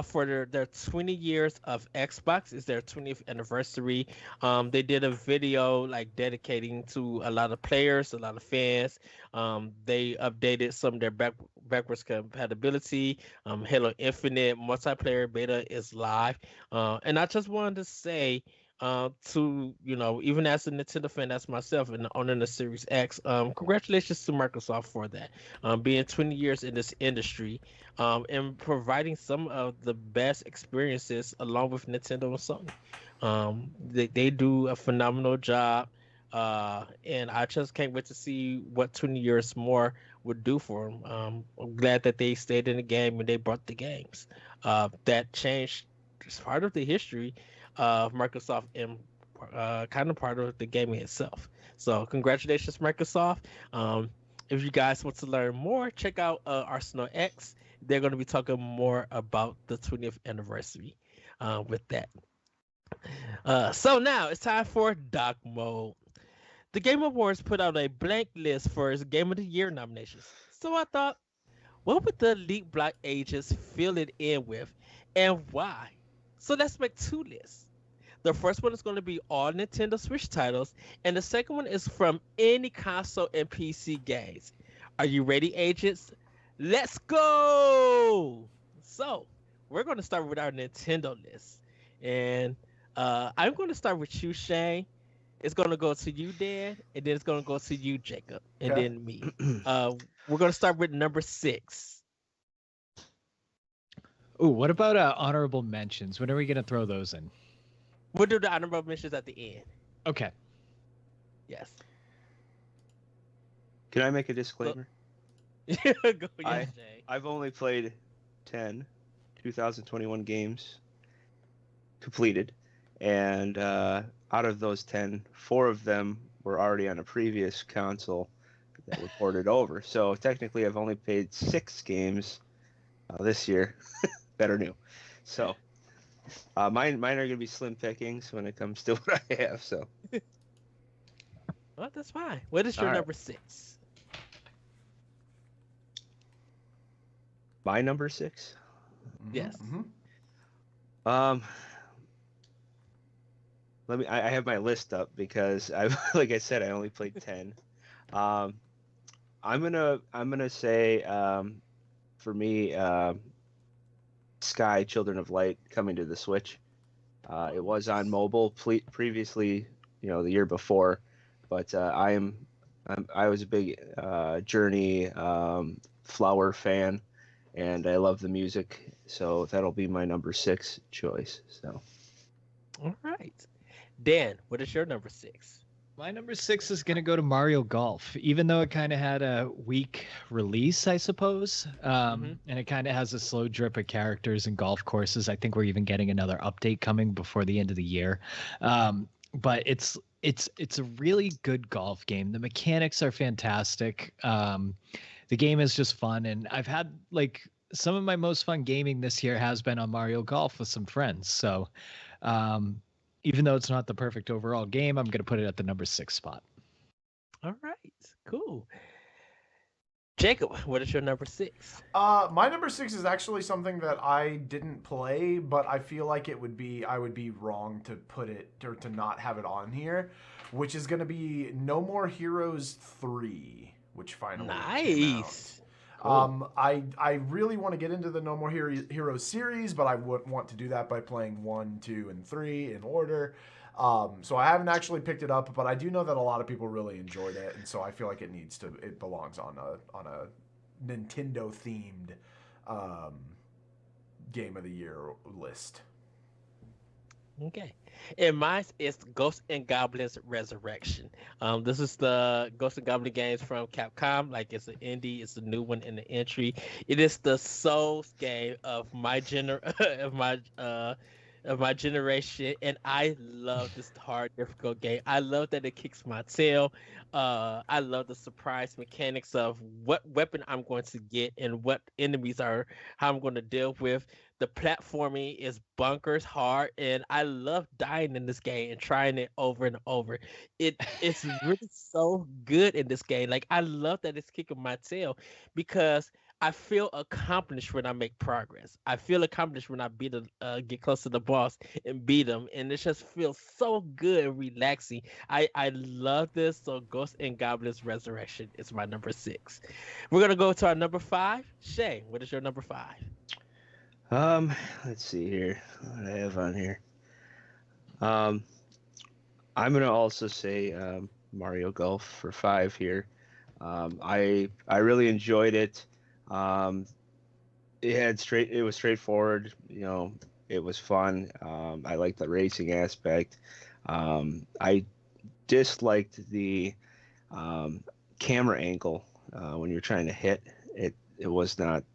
for their 20 years of Xbox. It's their 20th anniversary. They did a video like dedicating to a lot of players, a lot of fans. They updated some of their backwards compatibility. Halo Infinite multiplayer beta is live. And I just wanted to say to even as a Nintendo fan, that's myself, and owning the Series X. Congratulations to Microsoft for that. Being 20 years in this industry, and providing some of the best experiences along with Nintendo and Sony. They do a phenomenal job. And I just can't wait to see what 20 years more would do for them. I'm glad that they stayed in the game and they brought the games. That changed part of the history of Microsoft and kind of part of the gaming itself. So congratulations, Microsoft. If you guys want to learn more, check out Arsenal X. They're going to be talking more about the 20th anniversary with that. So now it's time for Doc Mode. The Game Awards put out a blank list for its Game of the Year nominations. So I thought, what would the Elite Block agents fill it in with, and why? So let's make two lists. The first one is going to be all Nintendo Switch titles, and the second one is from any console and PC games. Are you ready, agents? Let's go! So, we're going to start with our Nintendo list. And I'm going to start with you, Shane. It's gonna go to you, Dan, and then it's gonna go to you, Jacob, and Okay. then me. We're gonna start with number 6. Ooh, what about honorable mentions? When are we gonna throw those in? We'll do the honorable mentions at the end. Okay. Yes. Can I make a disclaimer? Go, yes, Jay. I've only played 10 2021 games completed, and out of those 10, 4 of them were already on a previous console that were ported over. So technically, I've only played 6 games this year, better new. So mine are gonna be slim pickings when it comes to what I have. So Well, that's fine. What is your All right. number 6? my number 6. Yes. Um, I have my list up because like I said, I only played 10. I'm gonna say for me, Sky Children of Light coming to the Switch. It was on mobile previously, the year before, but I was a big Journey Flower fan, and I love the music, so that'll be my number 6 choice. So. All right. Dan, what is your number 6? My number 6 is gonna go to Mario Golf, even though it kind of had a weak release, I suppose, and it kind of has a slow drip of characters and golf courses. I think we're even getting another update coming before the end of the year, but it's a really good golf game. The mechanics are fantastic. The game is just fun, and I've had like some of my most fun gaming this year has been on Mario Golf with some friends. So. Even though it's not the perfect overall game, I'm going to put it at the number 6 spot. All right. Cool. Jacob, what is your number 6? My number 6 is actually something that I didn't play, but I feel like I would be wrong to put it or to not have it on here, which is going to be No More Heroes 3, which finally came out. Nice. Cool. I really want to get into the No More Heroes series, but I wouldn't want to do that by playing 1, 2, and 3 in order. So I haven't actually picked it up, but I do know that a lot of people really enjoyed it, and so I feel like it belongs on a Nintendo themed game of the year list. Okay. And mine is Ghosts and Goblins Resurrection. This is the Ghosts and Goblin games from Capcom. Like, it's an indie, it's a new one in the entry. It is the Souls game of my generation, and I love this hard, difficult game. I love that it kicks my tail. I love the surprise mechanics of what weapon I'm going to get and what enemies how I'm going to deal with. The platforming is bonkers hard, and I love dying in this game and trying it over and over. It's really so good in this game. Like, I love that it's kicking my tail because I feel accomplished when I make progress. I feel accomplished when I get close to the boss and beat him, and it just feels so good and relaxing. I love this. So Ghosts and Goblins Resurrection is my number 6. We're gonna go to our number 5. Shay, what is your number 5? Let's see here. What do I have on here? I'm gonna also say Mario Golf for 5 here. I really enjoyed it. It was straightforward. It was fun. I liked the racing aspect. I disliked the camera angle when you're trying to hit. It was not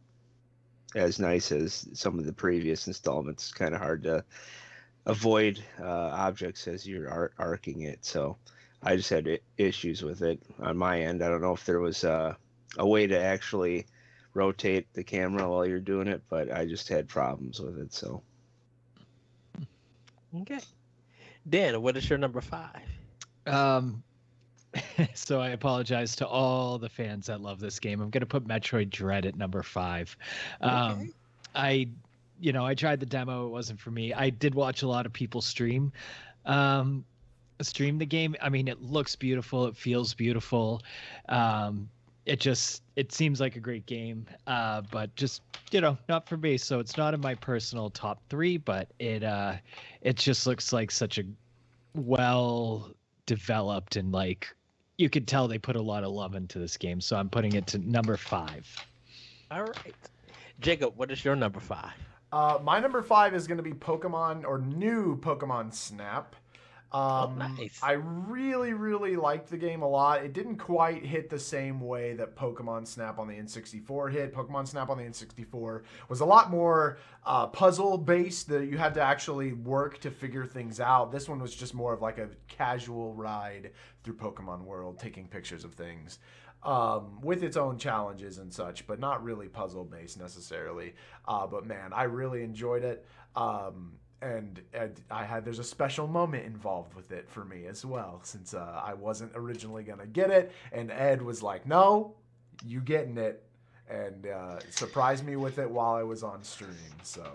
as nice as some of the previous installments. It's kind of hard to avoid objects as you're arcing it. So I just had issues with it on my end. I don't know if there was a way to actually rotate the camera while you're doing it, but I just had problems with it. So Okay. Dan, what is your number 5? So I apologize to all the fans that love this game. I'm going to put Metroid Dread at number 5. Okay. I tried the demo. It wasn't for me. I did watch a lot of people stream the game. I mean, it looks beautiful. It feels beautiful. It seems like a great game, but just, not for me. So it's not in my personal top 3, but it just looks like such a well developed, and like you could tell they put a lot of love into this game. So I'm putting it to number 5. All right. Jacob, what is your number 5? My number 5 is going to be Pokemon or new Pokemon Snap. Nice. I really, really liked the game a lot. It didn't quite hit the same way that Pokemon Snap on the N64 hit. Pokemon Snap on the N64 was a lot more puzzle-based. That you had to actually work to figure things out. This one was just more of like a casual ride through Pokemon World, taking pictures of things. With its own challenges and such, but not really puzzle-based necessarily. But man, I really enjoyed it. And there's a special moment involved with it for me as well, since I wasn't originally gonna get it, and Ed was like, "No, you getting it," and surprised me with it while I was on stream. So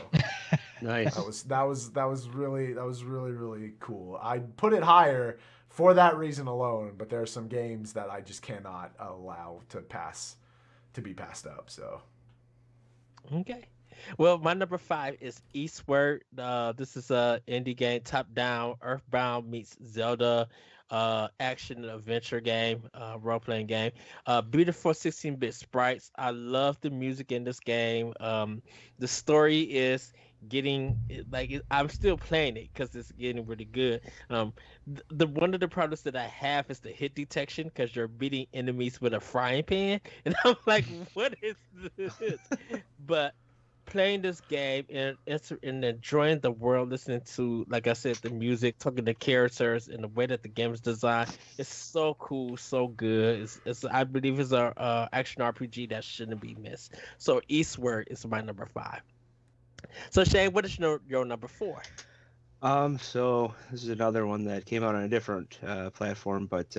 Nice. that was really cool. I put it higher for that reason alone, but there are some games that I just cannot allow to be passed up. So Okay. Well, my number 5 is Eastward. This is a indie game, top-down, Earthbound meets Zelda, action and adventure game, role-playing game. Beautiful 16-bit sprites. I love the music in this game. The story is I'm still playing it because it's getting really good. The one of the problems that I have is the hit detection, because you're beating enemies with a frying pan, and I'm like, what is this? But playing this game and enjoying the world, listening to, like I said, the music, talking to characters, and the way that the game is designed, it's so cool, so good. I believe it's a action RPG that shouldn't be missed. So Eastward is my number 5. So Shane, what is your number 4? So this is another one that came out on a different platform, but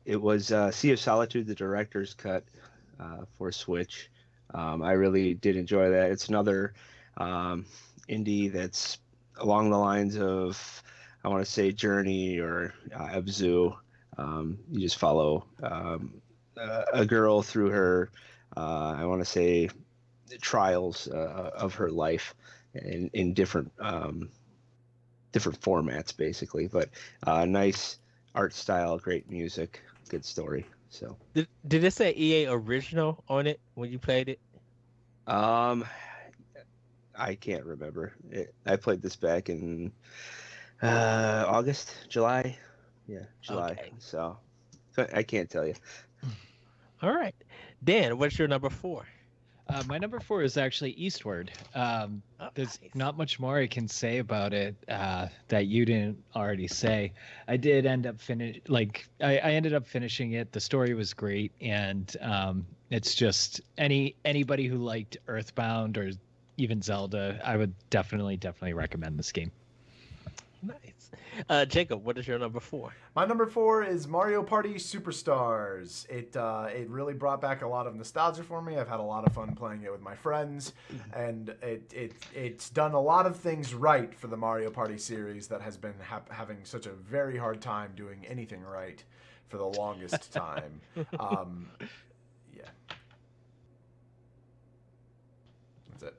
it was Sea of Solitude, the director's cut for Switch. I really did enjoy that. It's another indie that's along the lines of, I want to say, Journey or Abzu. You just follow a girl through her, I want to say, trials of her life in different formats, basically. But nice art style, great music, good story. So Did it say EA original on it when you played it? I can't remember. I played this back in August, July. Yeah, July. Okay. So I can't tell you. All right. Dan, what's your number 4? My number 4 is actually Eastward. There's nice. not much more I can say about it that you didn't already say. I did end up I ended up finishing it. The story was great, and it's just anybody who liked Earthbound or even Zelda, I would definitely recommend this game. Nice. Jacob, what is your number 4? my number 4 is Mario Party Superstars. It really brought back a lot of nostalgia for me. I've had a lot of fun playing it with my friends, and it's done a lot of things right for the Mario Party series that has been having such a very hard time doing anything right for the longest time. Yeah. That's it.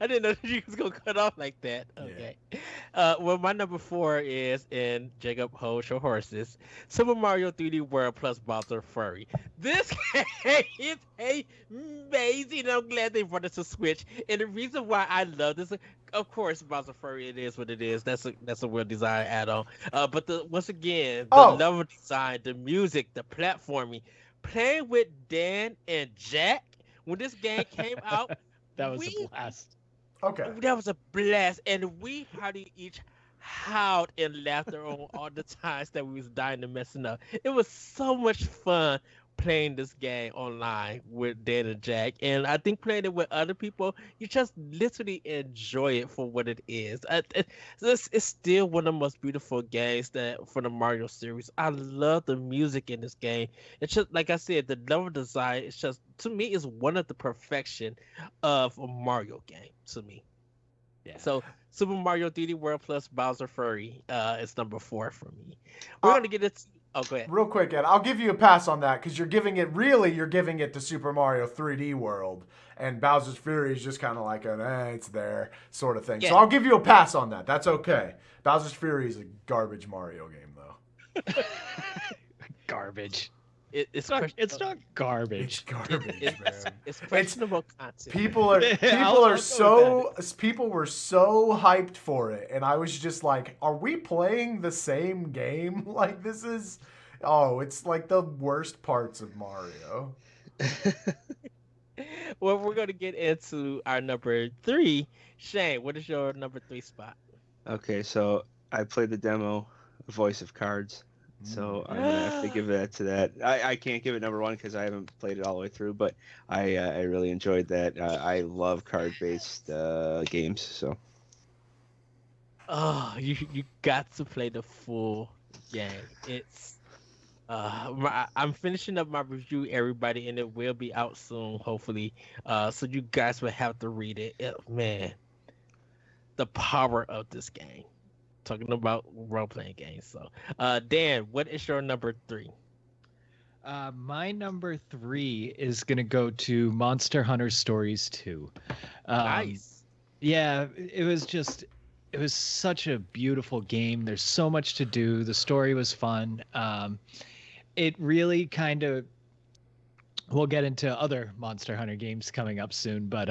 I didn't know you was gonna cut off like that. Okay. Well, my number 4 is, in Jacob Hold Your Horses, Super Mario 3D World plus Bowser Fury. This game is amazing. I'm glad they brought it to Switch. And the reason why I love this, of course, Bowser Fury, it is what it is. That's a well-designed add-on. But once again, the level design, the music, the platforming, playing with Dan and Jack. When this game came out, that was a blast. Okay. That was a blast, and we probably each howled in laughter on all the times that we was dying and messing up. It was so much fun playing this game online with Dan and Jack, and I think playing it with other people, you just literally enjoy it for what it is. It's still one of the most beautiful games for the Mario series. I love the music in this game. It's just, like I said, the level design is just, to me, is one of the perfection of a Mario game to me. Yeah. So Super Mario 3D World plus Bowser Fury is number 4 for me. We're gonna get it. Oh, go ahead. Real quick, Ed, I'll give you a pass on that because you're giving it to Super Mario 3D World, and Bowser's Fury is just kind of like it's there sort of thing. So Yeah. I'll give you a pass on that. That's okay. Bowser's Fury is a garbage Mario game, though. Garbage. It's It's not It's garbage. garbage, man. It's questionable content. People I'll go people were so hyped for it, and I was just like, "Are we playing the same game? Like this is, it's like the worst parts of Mario." Well, we're going to get into our number 3. Shane, what is your number 3 spot? Okay, so I played the demo, Voice of Cards. So I'm gonna have to give that to that. I can't give it number 1 because I haven't played it all the way through, but I really enjoyed that. I love card-based games. So Oh, you got to play the full game. It's I'm finishing up my review, everybody, and it will be out soon, hopefully. So you guys will have to read it. Man, the power of this game. Talking about role-playing games. So, Dan, what is your number 3? My number 3 is gonna go to Monster Hunter Stories 2. Nice. Yeah, it was such a beautiful game. There's so much to do. The story was fun. It really kind of, we'll get into other Monster Hunter games coming up soon, but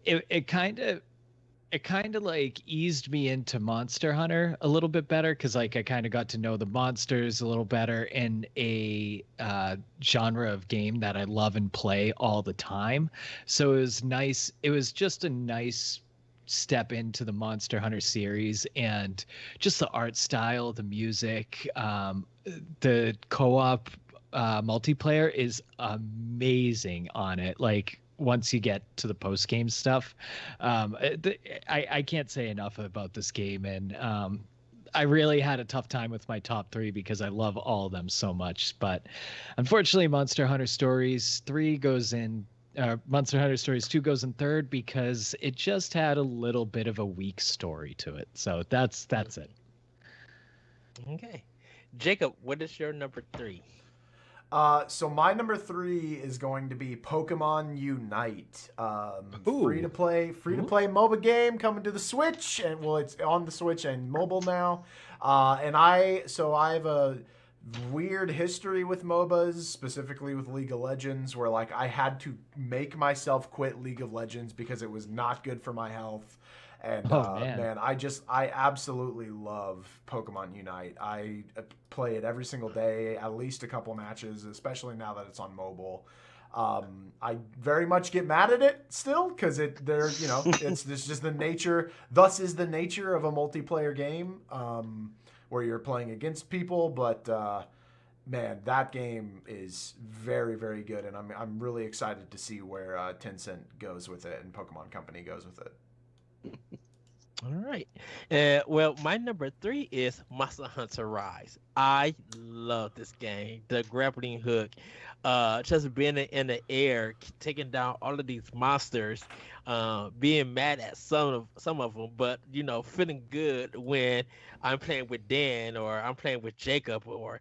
it kind of like eased me into Monster Hunter a little bit better because like I kind of got to know the monsters a little better in a genre of game that I love and play all the time. So it was nice. It was just a nice step into the Monster Hunter series, and just the art style, the music, the co-op multiplayer is amazing on it. Like once you get to the post game stuff, I can't say enough about this game, and I really had a tough time with my top 3 because I love all of them so much. But unfortunately, Monster Hunter Stories 3 goes in. Monster Hunter Stories 2 goes in third because it just had a little bit of a weak story to it. So that's it. Okay. Jacob, what is your number 3? So my number 3 is going to be Pokemon Unite. Free to play MOBA game coming to the Switch, and it's on the Switch and mobile now. And I have a weird history with MOBAs, specifically with League of Legends, where like I had to make myself quit League of Legends because it was not good for my health. And man, I absolutely love Pokemon Unite. I play it every single day, at least a couple matches, especially now that it's on mobile. I very much get mad at it still because it's just the nature. Thus is the nature of a multiplayer game where you're playing against people. But man, that game is very, very good, and I'm really excited to see where Tencent goes with it and Pokemon Company goes with it. All right. Well, my number 3 is Monster Hunter Rise. I love this game. The grappling hook, just being in the air, taking down all of these monsters, being mad at some of them, but feeling good when I'm playing with Dan or I'm playing with Jacob, or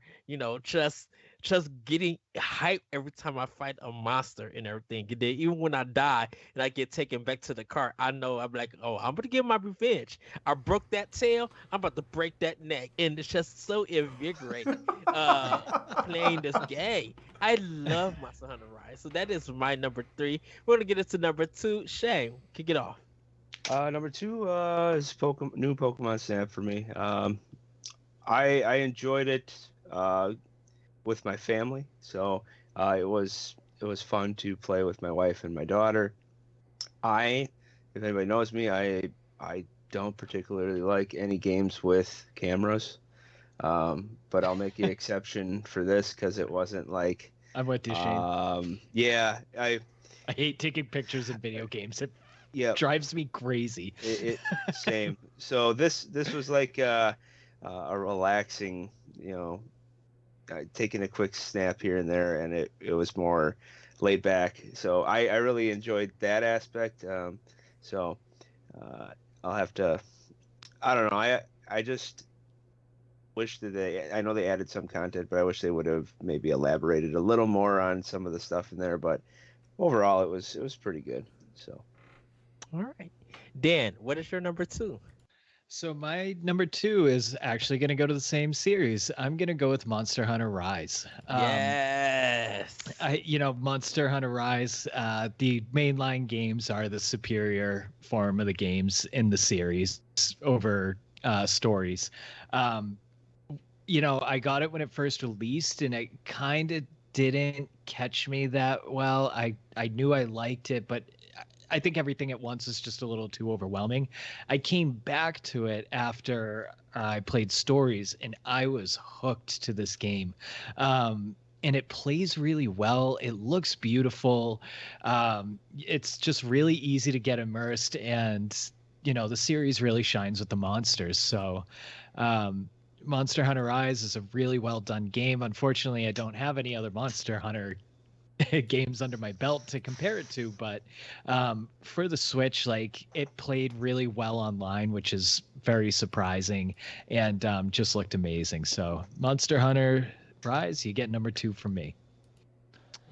just getting hyped every time I fight a monster and everything. And then even when I die and I get taken back to the car, I know I'm like, oh, I'm gonna get my revenge. I broke that tail, I'm about to break that neck, and it's just so invigorating playing this game. I love Monster Hunter Rise, so that is my number 3. We're gonna get into number 2. Shane, kick it off. Number 2 is new Pokemon Snap for me. I enjoyed it with my family, so it was fun to play with my wife and my daughter. If anybody knows me, I don't particularly like any games with cameras, but I'll make an exception for this because it wasn't like. I'm with you, Shane. Yeah, I hate taking pictures in video games. It drives me crazy. Same. So this was like a relaxing, taking a quick snap here and there, and it was more laid back. So I really enjoyed that aspect. I'll have to. I don't know. wish that I know they added some content, but I wish they would have maybe elaborated a little more on some of the stuff in there. But overall, it was pretty good. So All right. Dan, what is your number two? So my number two is actually going to go to the same series. I'm going to go with Monster Hunter Rise. Yes. Monster Hunter Rise, the mainline games are the superior form of the games in the series over stories. I got it when it first released, and it kind of didn't catch me that well. I knew I liked it, but I think everything at once is just a little too overwhelming. I came back to it after I played stories, and I was hooked to this game. And it plays really well. It looks beautiful. It's just really easy to get immersed, and the series really shines with the monsters. So Monster Hunter Rise is a really well done game. Unfortunately, I don't have any other Monster Hunter games under my belt to compare it to, but for the Switch, it played really well online, which is very surprising, and just looked amazing. So Monster Hunter Rise, you get number two from me.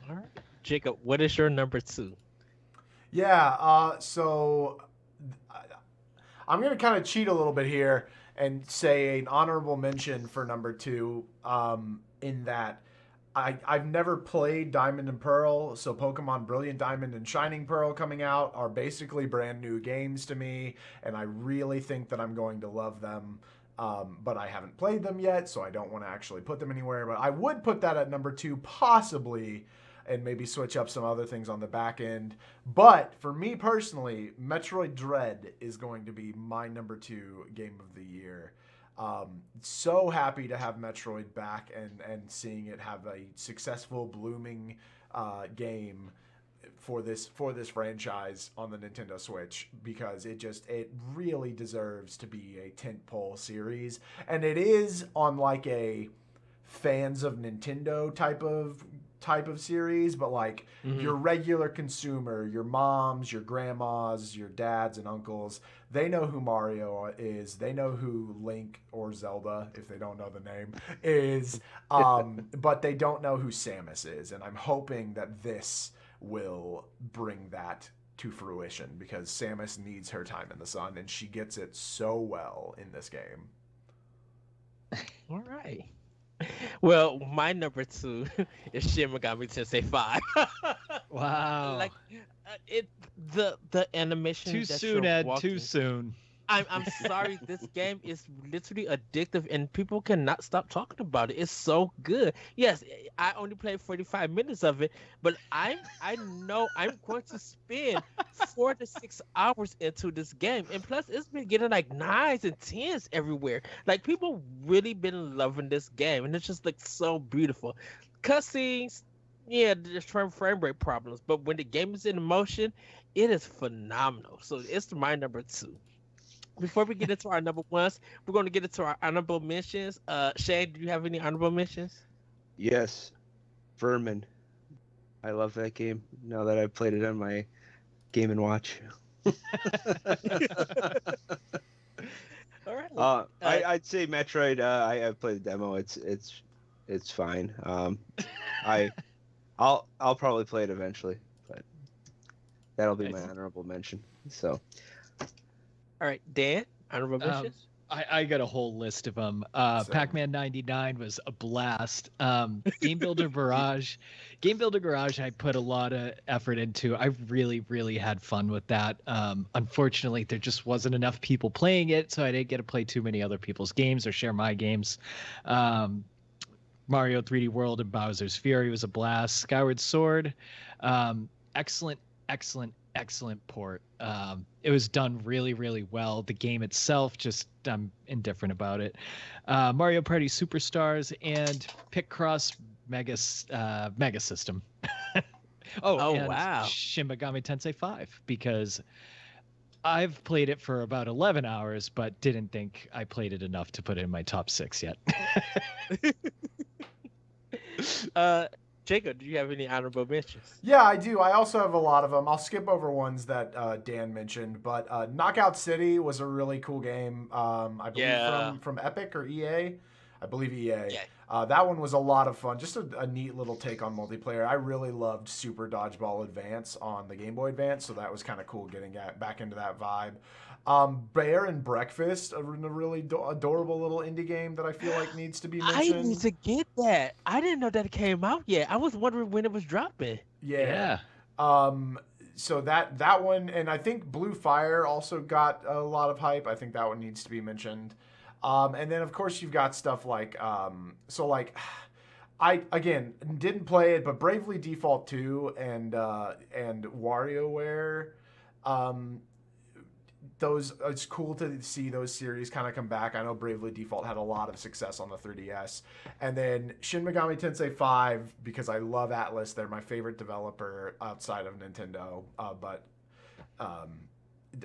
All right. Jacob, what is your number two? Yeah, so I'm going to kind of cheat a little bit here and say an honorable mention for number two, in that I've never played Diamond and Pearl, so Pokemon Brilliant Diamond and Shining Pearl coming out are basically brand new games to me, and I really think that I'm going to love them. But I haven't played them yet, so I don't want to actually put them anywhere. But I would put that at number two, possibly, and maybe switch up some other things on the back end. But for me personally, Metroid Dread is going to be my number two game of the year. So happy to have Metroid back and seeing it have a successful, blooming game for this franchise on the Nintendo Switch, because it really deserves to be a tentpole series, and it is on like a fans of Nintendo type of series, but like your regular consumer, your moms, your grandmas, your dads and uncles, they know who Mario is, they know who Link or Zelda, if they don't know the name, is, but they don't know who Samus is, and I'm hoping that this will bring that to fruition, because Samus needs her time in the sun, and she gets it so well in this game. All right. Well, my number two is Shin Megami Tensei 5. Wow. The animation. Too soon, Ed. Too soon. I'm sorry. This game is literally addictive, and people cannot stop talking about it. It's so good. Yes, I only played 45 minutes of it, but I know I'm going to spend 4 to 6 hours into this game, and plus it's been getting like 9s and 10s everywhere. Like, people really been loving this game, and it's just like so beautiful. Cutscenes, yeah, there's frame rate problems, but when the game is in motion, it is phenomenal. So it's my number two. Before we get into our number ones, we're going to get into our honorable mentions. Shane, do you have any honorable mentions? yes, Vermin. I love that game. Now that I've played it on my Game and Watch. All right. I'd say Metroid. I've played the demo. It's fine. I'll probably play it eventually, but that'll be my honorable mention. So. All right, Dan, honorable mentions? I got a whole list of them. Pac-Man 99 was a blast. Game Builder Garage, I put a lot of effort into. I really, really had fun with that. Unfortunately, there just wasn't enough people playing it, so I didn't get to play too many other people's games or share my games. Mario 3D World and Bowser's Fury was a blast. Skyward Sword, excellent port. It was done really, really well. The game itself, just I'm indifferent about it. Mario Party Superstars and Picross Mega System. Wow. Shin Megami Tensei 5, because I've played it for about 11 hours, but didn't think I played it enough to put it in my top 6 yet. Jacob, do you have any honorable mentions? Yeah, I do. I also have a lot of them. I'll skip over ones that Dan mentioned, but Knockout City was a really cool game. I believe from Epic or EA. I believe EA. Yeah. That one was a lot of fun. Just a neat little take on multiplayer. I really loved Super Dodgeball Advance on the Game Boy Advance, so that was kind of cool getting back into that vibe. Bear and Breakfast, a really adorable little indie game that I feel like needs to be I need mentioned. to get that. I didn't know that it came out yet. I was wondering when it was dropping. Yeah. Um, so that one, and I think Blue Fire also got a lot of hype. I think that one needs to be mentioned. And then of course you've got stuff like so like I again didn't play it, but Bravely Default 2 and WarioWare, um, those it's cool to see those series kind of come back. I know Bravely Default had a lot of success on the 3DS, and then Shin Megami Tensei 5 because I love Atlas. They're my favorite developer outside of Nintendo, but um,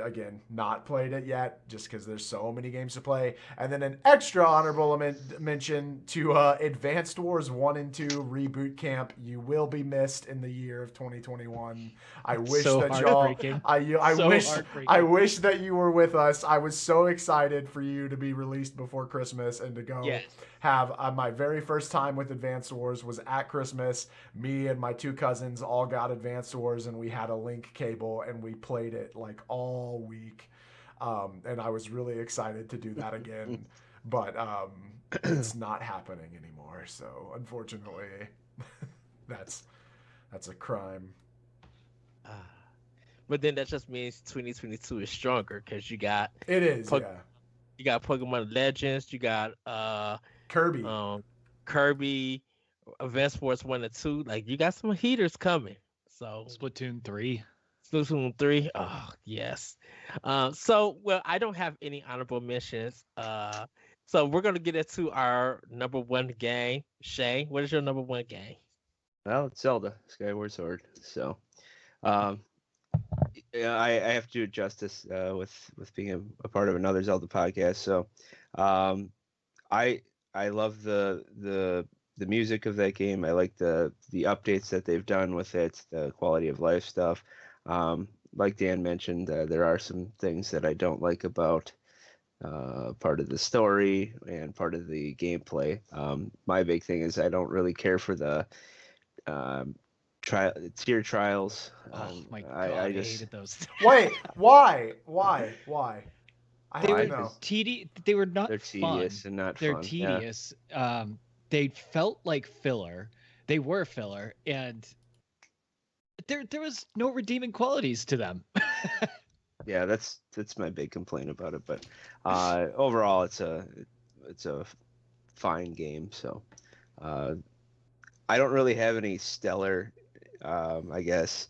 again, not played it yet just because there's so many games to play. And then an extra honorable mention to Advanced Wars 1 and 2 Reboot Camp. You will be missed in the year of 2021. I wish So that y'all heartbreaking. I wish that you were with us. I was so excited for you to be released before Christmas and to go Yes. have my very first time with Advanced Wars was at Christmas. Me and my two cousins all got Advanced Wars and we had a link cable and we played it like all week. And I was really excited to do that again, but it's not happening anymore. So unfortunately, that's a crime. But then that just means 2022 is stronger because you got It is, yeah. you got Pokemon Legends, you got Kirby. Kirby, Advanced Wars 1 and 2. Like you got some heaters coming. So Splatoon 3. Splatoon 3. Oh, yes. So well, I don't have any honorable mentions. So we're gonna get into our number one game. Shane, what is your number one game? Well, it's Zelda Skyward Sword. So, yeah, I have to do justice with being a part of another Zelda podcast. So, I love the music of that game. I like the updates that they've done with it, the quality of life stuff. Like Dan mentioned, there are some things that I don't like about part of the story and part of the gameplay. My big thing is I don't really care for the tier trials. Oh my god, I just hated those. Wait, why? I They don't were know. They were not they're fun. tedious and not They're fun. tedious. They felt like filler. They were filler, and there was no redeeming qualities to them. Yeah, that's my big complaint about it. But overall, it's a fine game. So I don't really have any stellar, I guess,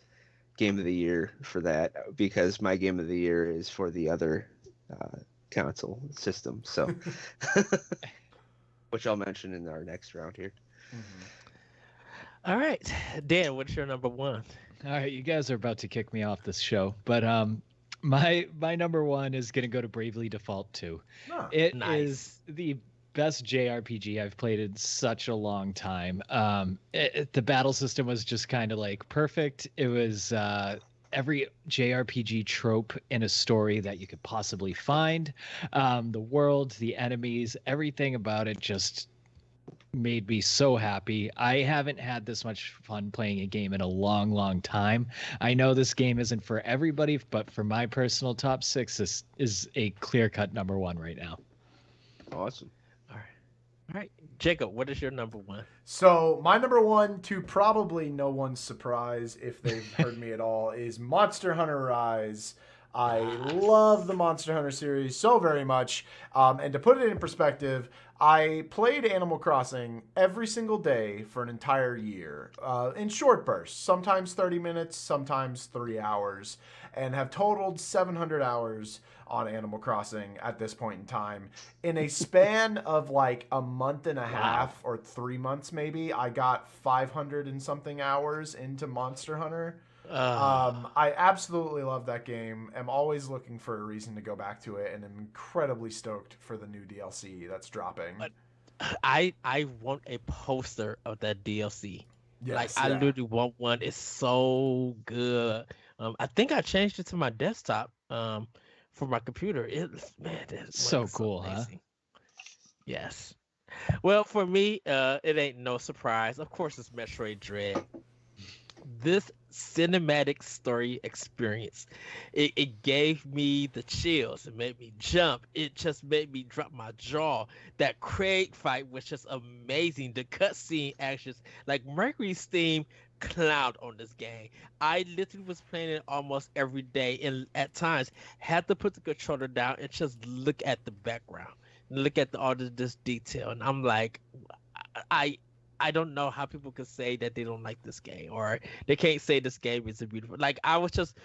game of the year for that because my game of the year is for the other console system. So, which I'll mention in our next round here. All right, Dan, what's your number one? All right, you guys are about to kick me off this show, but my number one is gonna go to Bravely Default 2. Oh, It nice. is the best JRPG I've played in such a long time. The battle system was just kind of like perfect. It was every JRPG trope in a story that you could possibly find. The world, the enemies, everything about it just made me so happy. I haven't had this much fun playing a game in a long, long time. I know this game isn't for everybody, but for my personal top 6, this is a clear-cut number one right now. Awesome. All right, Jacob, what is your number one? So my number one, to probably no one's surprise if they've heard me at all, is Monster Hunter Rise. I love the Monster Hunter series so very much. And to put it in perspective, I played Animal Crossing every single day for an entire year in short bursts, sometimes 30 minutes, sometimes 3 hours, and have totaled 700 hours on Animal Crossing at this point in time. In a span of like a month and a half or 3 months maybe, I got 500 and something hours into Monster Hunter. I absolutely love that game. I'm always looking for a reason to go back to it, and I'm incredibly stoked for the new DLC that's dropping. I want a poster of that DLC. Yes, I yeah. literally want one. It's so good. I think I changed it to my desktop for my computer. It's So cool, huh? Yes. Well, for me, it ain't no surprise. Of course, it's Metroid Dread. This cinematic story experience, it gave me the chills. It made me jump. It just made me drop my jaw. That Craig fight was just amazing. The cutscene actions, like Mercury's theme, clowned on this game. I literally was playing it almost every day, and at times had to put the controller down and just look at the background, look at all this detail, and I'm like, I I don't know how people could say that they don't like this game, or they can't say this game is a beautiful. Like, I was just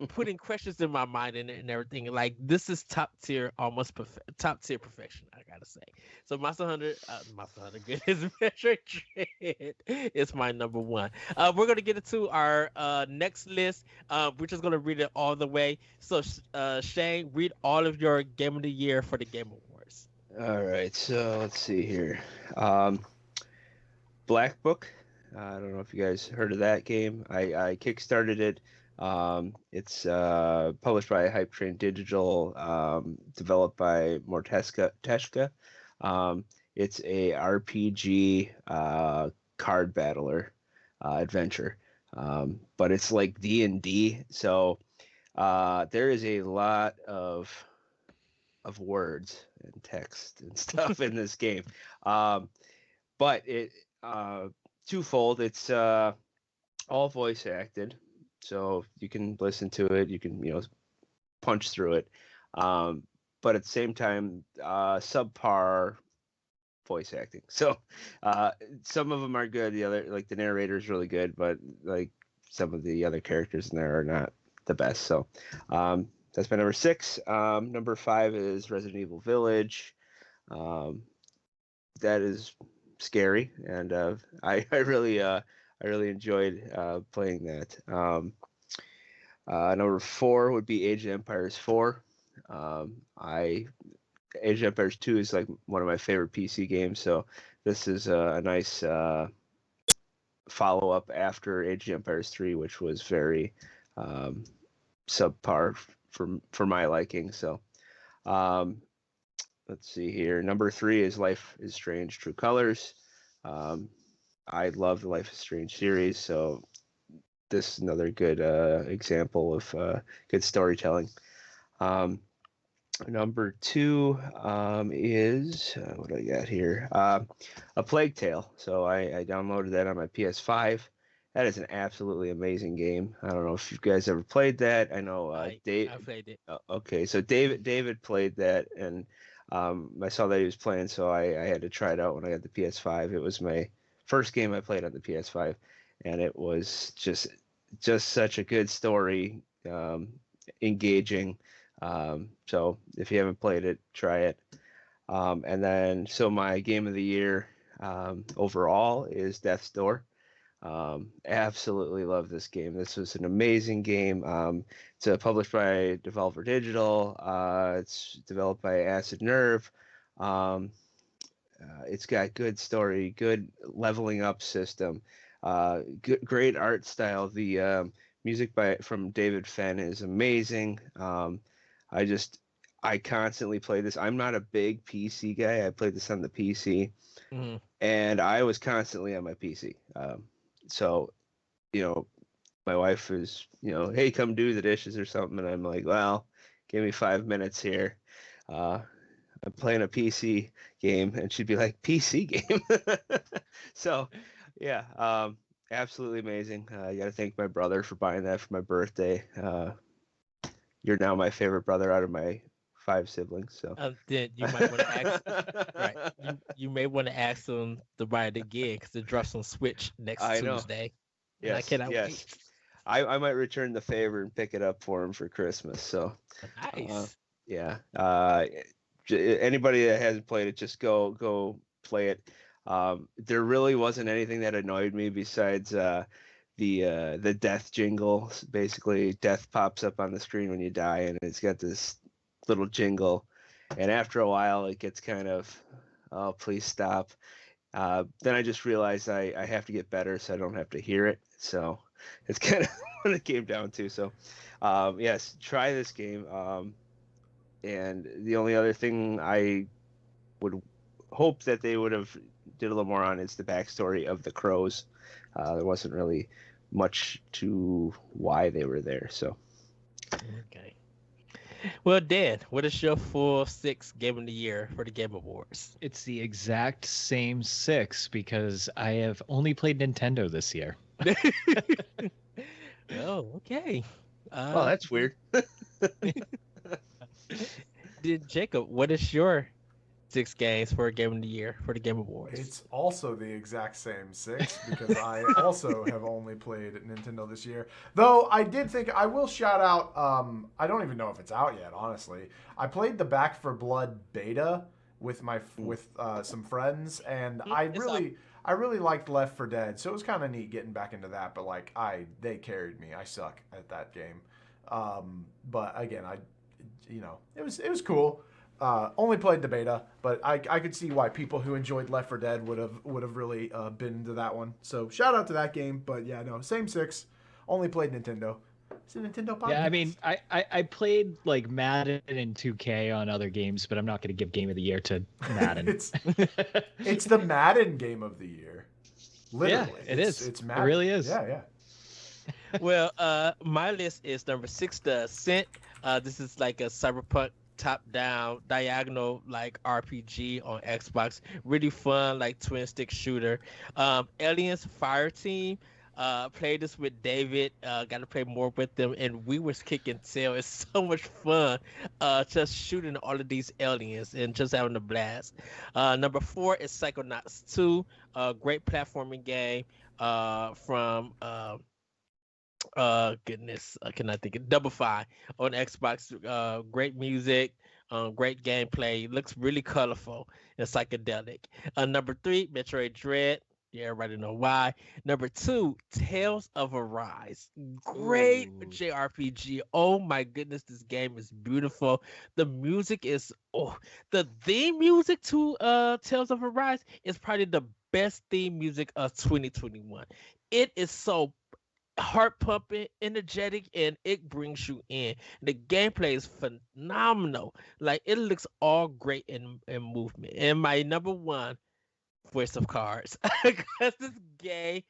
putting questions in my mind and everything. Like, this is top tier, almost top tier perfection. I gotta say. So Monster Hunter good is Metroid Dread. It's my number one. We're gonna get into our next list. We're just gonna read it all the way. So Shane, read all of your game of the year for the Game Awards. All right, so let's see here. Um, Black Book. I don't know if you guys heard of that game. I kickstarted it. It's published by Hype Train Digital, developed by Morteska Teshka. It's a RPG card battler adventure, but it's like D&D. So there is a lot of words and text and stuff in this game. Um, but it uh, twofold. It's all voice acted, so you can listen to it. You can punch through it. Um, but at the same time, subpar voice acting. So uh, some of them are good. The other, like the narrator, is really good, but like some of the other characters in there are not the best. So that's my number six. Number five is Resident Evil Village. Um, that is scary, and I really enjoyed playing that. Number four would be Age of Empires 4. I Age of Empires 2 is like one of my favorite PC games, so this is a nice follow up after Age of Empires 3, which was very um, subpar for my liking. So um, let's see here. Number three is Life is Strange: True Colors. Um, I love the Life is Strange series, so this is another good example of good storytelling. Um, Number two is what do I got here? A Plague Tale. So I downloaded that on my PS5. That is an absolutely amazing game. I don't know if you guys ever played that. I know Dave. I played it. Okay, so David played that, and I saw that he was playing, so I had to try it out when I got the PS5. It was my first game I played on the PS5, and it was just such a good story, engaging. So if you haven't played it, try it. And then, so my game of the year overall is Death's Door. Absolutely love this game. This was an amazing game. It's published by Devolver Digital. It's developed by Acid Nerve. It's got good story, good leveling up system, great art style. The music from David Fenn is amazing. I just I constantly play this. I'm not a big PC guy. I played this on the PC, Hmm. and I was constantly on my PC. So, my wife is, hey, come do the dishes or something, and I'm like, well, give me 5 minutes here. I'm playing a PC game, and she'd be like, PC game. So, yeah, absolutely amazing. I got to thank my brother for buying that for my birthday. You're now my favorite brother out of my 5 siblings. So Then you might want to ask, right? You may want to ask them to buy it again because it drops on Switch next I know. Tuesday, and I Yes, cannot yes. wait. I might return the favor and pick it up for him for Christmas. So uh, Nice. yeah. Anybody that hasn't played it, just go play it. There really wasn't anything that annoyed me besides the death jingle. Basically, death pops up on the screen when you die, and it's got this little jingle. And after a while, it gets kind of, oh, please stop. Then I just realized I have to get better so I don't have to hear it. So it's kind of what it came down to. So yes, try this game. And the only other thing I would hope that they would have did a little more on is the backstory of the crows. There wasn't really much to why they were there. So Okay. Well, Dan, what is your full 6 game of the year for the Game Awards? It's the exact same 6 because I have only played Nintendo this year. Oh, okay. well, that's weird. Did Jacob, what is your 6 games for a game of the year for the Game Awards? It's also the exact same 6 because I also have only played Nintendo this year. Though I did think I will shout out. I don't even know if it's out yet. Honestly, I played the Back for Blood beta with some friends, and I really liked Left 4 Dead, so it was kind of neat getting back into that. But like they carried me. I suck at that game. But again, it was cool. Only played the beta, but I could see why people who enjoyed Left 4 Dead would have really been into that one. So shout out to that game. But yeah, no, same 6. Only played Nintendo. It's a Nintendo podcast. Yeah, I mean, I played like Madden and 2K on other games, but I'm not going to give Game of the Year to Madden. it's the Madden Game of the Year. Literally, yeah, it is. It's Madden. It really is. Yeah. Well, my list is number 6, The Ascent. This is like a cyberpunk top-down diagonal like RPG on Xbox. Really fun, like twin stick shooter. Aliens Fire Team. Played this with David. Got to play more with them, and we was kicking tail. It's so much fun, just shooting all of these aliens and just having a blast. Number 4 is Psychonauts 2. Great platforming game. From goodness, I cannot think of Double Fine on Xbox. Great music, great gameplay, looks really colorful and psychedelic. Number 3, Metroid Dread. Yeah, everybody know why. Number 2, Tales of Arise. Great JRPG. Oh my goodness, this game is beautiful. The music is the theme music to Tales of Arise is probably the best theme music of 2021. It is so heart pumping, energetic, and it brings you in. The gameplay is phenomenal. Like it looks all great in movement. And my number 1, Voice of Cards, because this game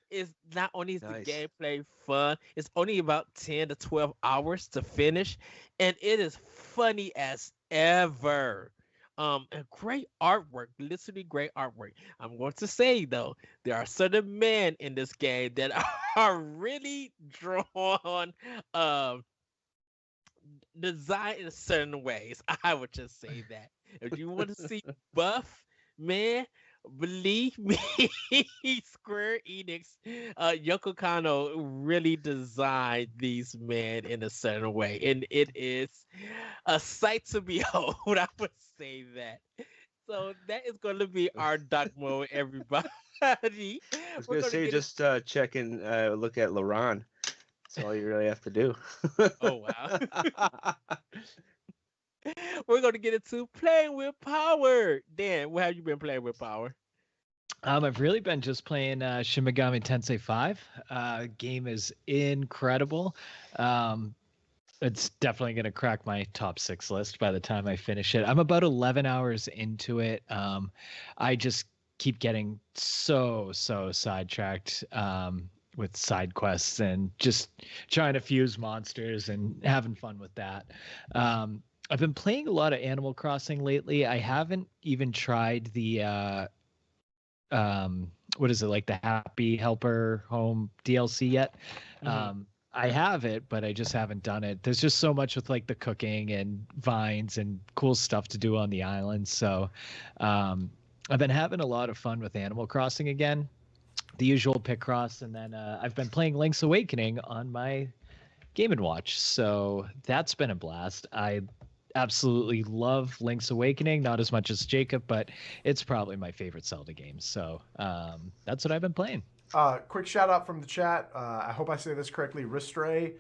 is not only is the gameplay fun, it's only about 10 to 12 hours to finish, and it is funny as ever. And great artwork, literally great artwork. I'm going to say though, there are certain men in this game that are really drawn, designed in certain ways. I would just say that. If you want to see buff man, believe me, Square Enix, Yoko Kanno really designed these men in a certain way, and it is a sight to behold. I would say that. So that is going to be our dark mode, everybody. I was going to say, just check and look at Laron. That's all you really have to do. Oh, wow. We're going to get into playing with power. Dan, what have you been playing with power? I've really been just playing Shin Megami Tensei 5. Game is incredible. It's definitely going to crack my top 6 list by the time I finish it. I'm about 11 hours into it. I just keep getting so sidetracked with side quests and just trying to fuse monsters and having fun with that. I've been playing a lot of Animal Crossing lately. I haven't even tried the what is it, like the Happy Helper Home DLC yet. I have it, but I just haven't done it. There's just so much with like the cooking and vines and cool stuff to do on the island. So I've been having a lot of fun with Animal Crossing again, the usual Picross, and then I've been playing Link's Awakening on my Game & Watch. So that's been a blast. I absolutely love Link's Awakening, not as much as Jacob, but it's probably my favorite Zelda game. So that's what I've been playing. Quick shout out from the chat. I hope I say this correctly. Ristray.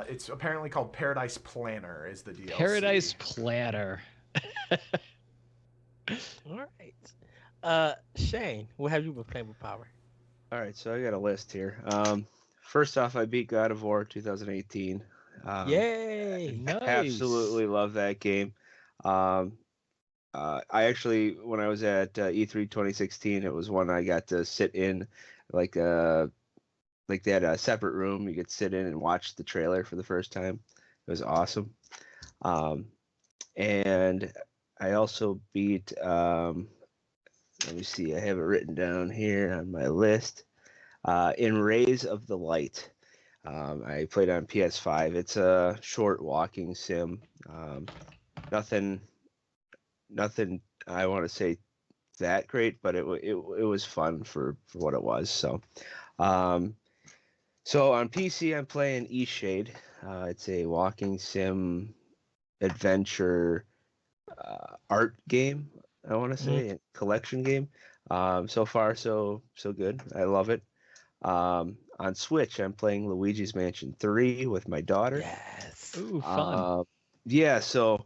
It's apparently called Paradise Planner is the DLC. Paradise Planner. All right. Shane, what have you been playing with power? All right, so I got a list here. First off, I beat God of War 2018. Yay! Nice. Absolutely love that game. I I actually, when I was at E3 2016, it was one I got to sit in, like they had a separate room you could sit in and watch the trailer for the first time. It was awesome. And I also beat. Let me see. I have it written down here on my list. In Rays of the Light. I played on PS5. It's a short walking sim. Nothing I want to say that great, but it was fun for what it was. So on PC I'm playing Eastshade. It's a walking sim adventure art game. I want to say a collection game. So far so good. I love it. On Switch I'm playing Luigi's Mansion 3 with my daughter. Yes. Ooh, fun. Yeah, so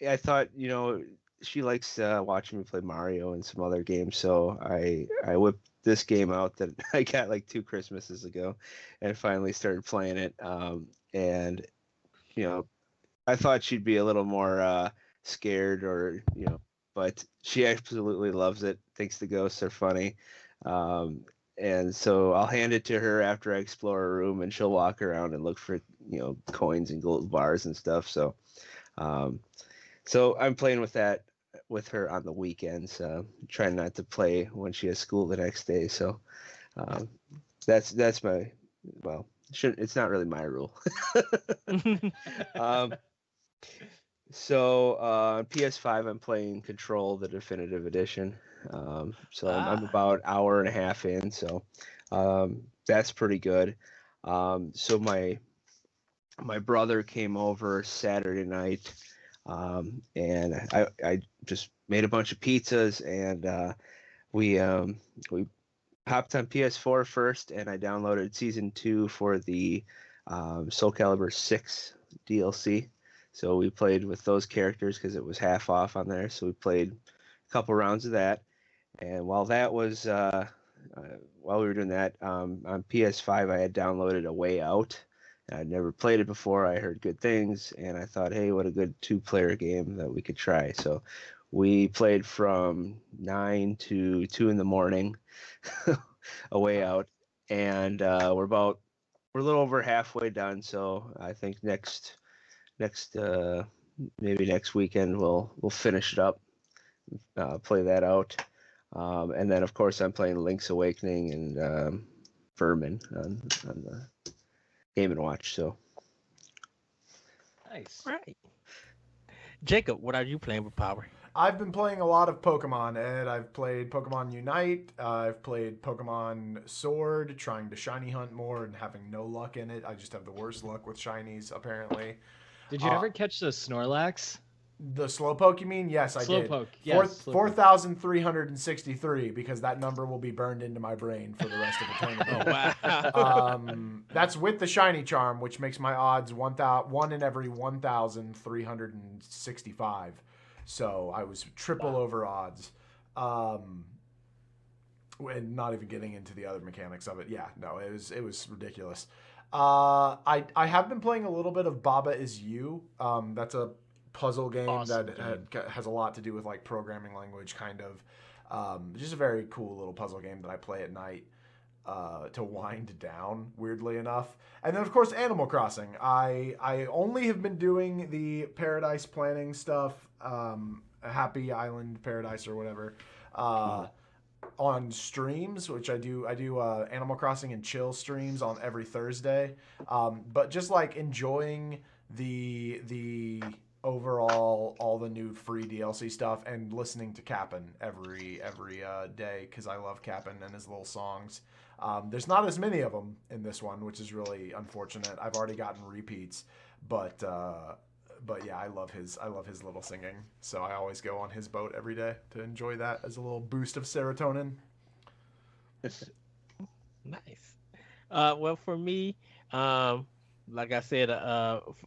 I thought, she likes watching me play Mario and some other games, so I whipped this game out that I got like 2 Christmases ago, and finally started playing it. And I thought she'd be a little more scared, or but she absolutely loves it. Thinks the ghosts are funny. And so I'll hand it to her after I explore a room, and she'll walk around and look for coins and gold bars and stuff. So I'm playing with that with her on the weekends, trying not to play when she has school the next day. So that's my, well, it's not really my rule. So on PS5 I'm playing Control, the definitive edition. I'm about an hour and a half in, so that's pretty good. So my brother came over Saturday night, and I just made a bunch of pizzas, and we hopped on PS4 first, and I downloaded Season 2 for the Soul Calibur 6 DLC. So we played with those characters because it was half off on there. So we played a couple rounds of that. And while that was, while we were doing that, on PS5, I had downloaded A Way Out. I'd never played it before. I heard good things, and I thought, hey, what a good 2-player game that we could try. So we played from 9 to 2 in the morning, A Way Out, and we're a little over halfway done. So I think maybe next weekend we'll finish it up, play that out, and then of course I'm playing Link's Awakening and Vermin on the Game & Watch. So Nice. Right. Jacob, what are you playing with Power? I've been playing a lot of Pokemon, Ed. I've played Pokemon Unite. I've played Pokemon Sword, trying to shiny hunt more and having no luck in it. I just have the worst luck with shinies, apparently. Did you ever catch the Snorlax? The Slowpoke, you mean? Yes, I did. Slowpoke, yes. 4,363, because that number will be burned into my brain for the rest of eternity. Oh, wow. That's with the shiny charm, which makes my odds 1 in every 1,365. So I was triple over odds. And not even getting into the other mechanics of it. Yeah, no, it was ridiculous. I have been playing a little bit of Baba Is You. That's a puzzle game has a lot to do with like programming language, kind of. Just a very cool little puzzle game that I play at night to wind down, weirdly enough. And then of course Animal Crossing. I only have been doing the paradise planning stuff, Happy Island Paradise or whatever, on streams, which I do Animal Crossing and chill streams on every Thursday. But just like enjoying the overall, all the new free DLC stuff, and listening to Cap'n every day, because I love Cap'n and his little songs. There's not as many of them in this one, which is really unfortunate. I've already gotten repeats, but yeah, I love his little singing. So I always go on his boat every day to enjoy that as a little boost of serotonin. Nice. Well, for me, like I said,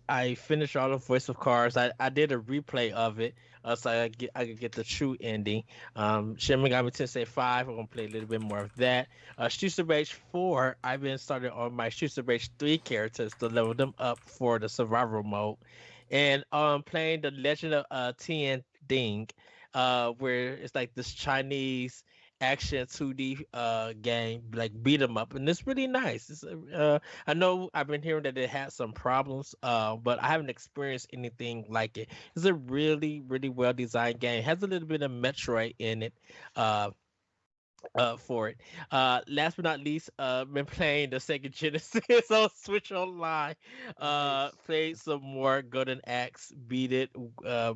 I finished all of Voice of Cards. I did a replay of it, so I could get the true ending. Shin Megami Tensei 5, I'm gonna play a little bit more of that. Streets of Rage 4, I've been started on my Streets of Rage 3 characters to level them up for the survival mode, and playing the Legend of Tien Ding, where it's like this Chinese action 2D game, like beat 'em up, and it's really nice. I know I've been hearing that it had some problems, but I haven't experienced anything like it. It's a really, really well designed game. It has a little bit of Metroid in it. Uh, for it. Last but not least, been playing the Sega Genesis on Switch Online. Played some more Golden Axe, beat it,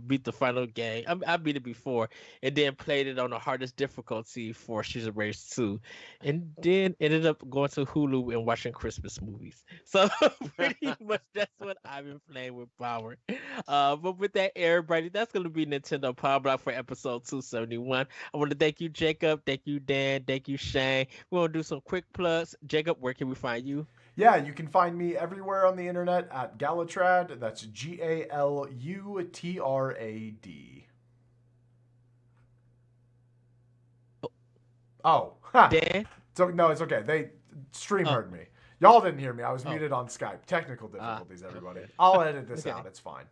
beat the final game. I beat it before, and then played it on the hardest difficulty for Streets of Rage 2, and then ended up going to Hulu and watching Christmas movies. So pretty much that's what I've been playing with Power. But with that, everybody, that's gonna be Nintendo Power Block for episode 271. I want to thank you, Jacob. Thank you, Dan. Thank you, Shane. We're going to do some quick plugs. Jacob, where can we find you? Yeah, you can find me everywhere on the internet at Galutrad. That's Galutrad. Oh, Dan? No, it's okay. Stream heard me. Y'all didn't hear me. I was muted on Skype. Technical difficulties, everybody. Okay. I'll edit this out. It's fine.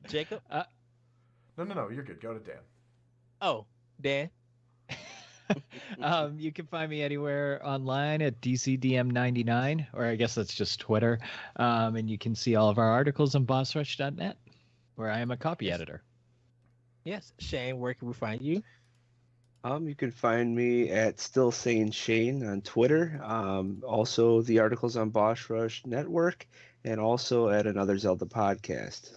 Jacob? No. You're good. Go to Dan. Oh, Dan? You can find me anywhere online at DCDM99, or I guess that's just Twitter. And you can see all of our articles on bossrush.net, where I am a copy editor. Yes. Shane, where can we find you? You can find me at Still Saying Shane on Twitter. Also, the articles on Boss Rush Network, and also at Another Zelda podcast.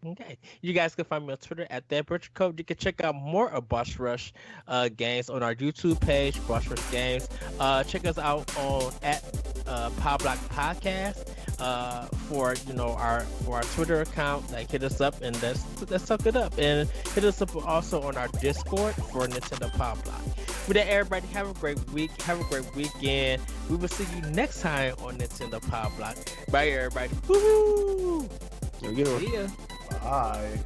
Okay. You guys can find me on Twitter at ThatButcherCode. You can check out more of Boss Rush games on our YouTube page, Boss Rush Games. Check us out on at Pow Block Podcast for our Twitter account. Like, hit us up and let's talk it up. And hit us up also on our Discord for Nintendo Pow Block. With that, everybody, have a great week. Have a great weekend. We will see you next time on Nintendo Pow Block. Bye, everybody. Woo-hoo! See ya. Bye.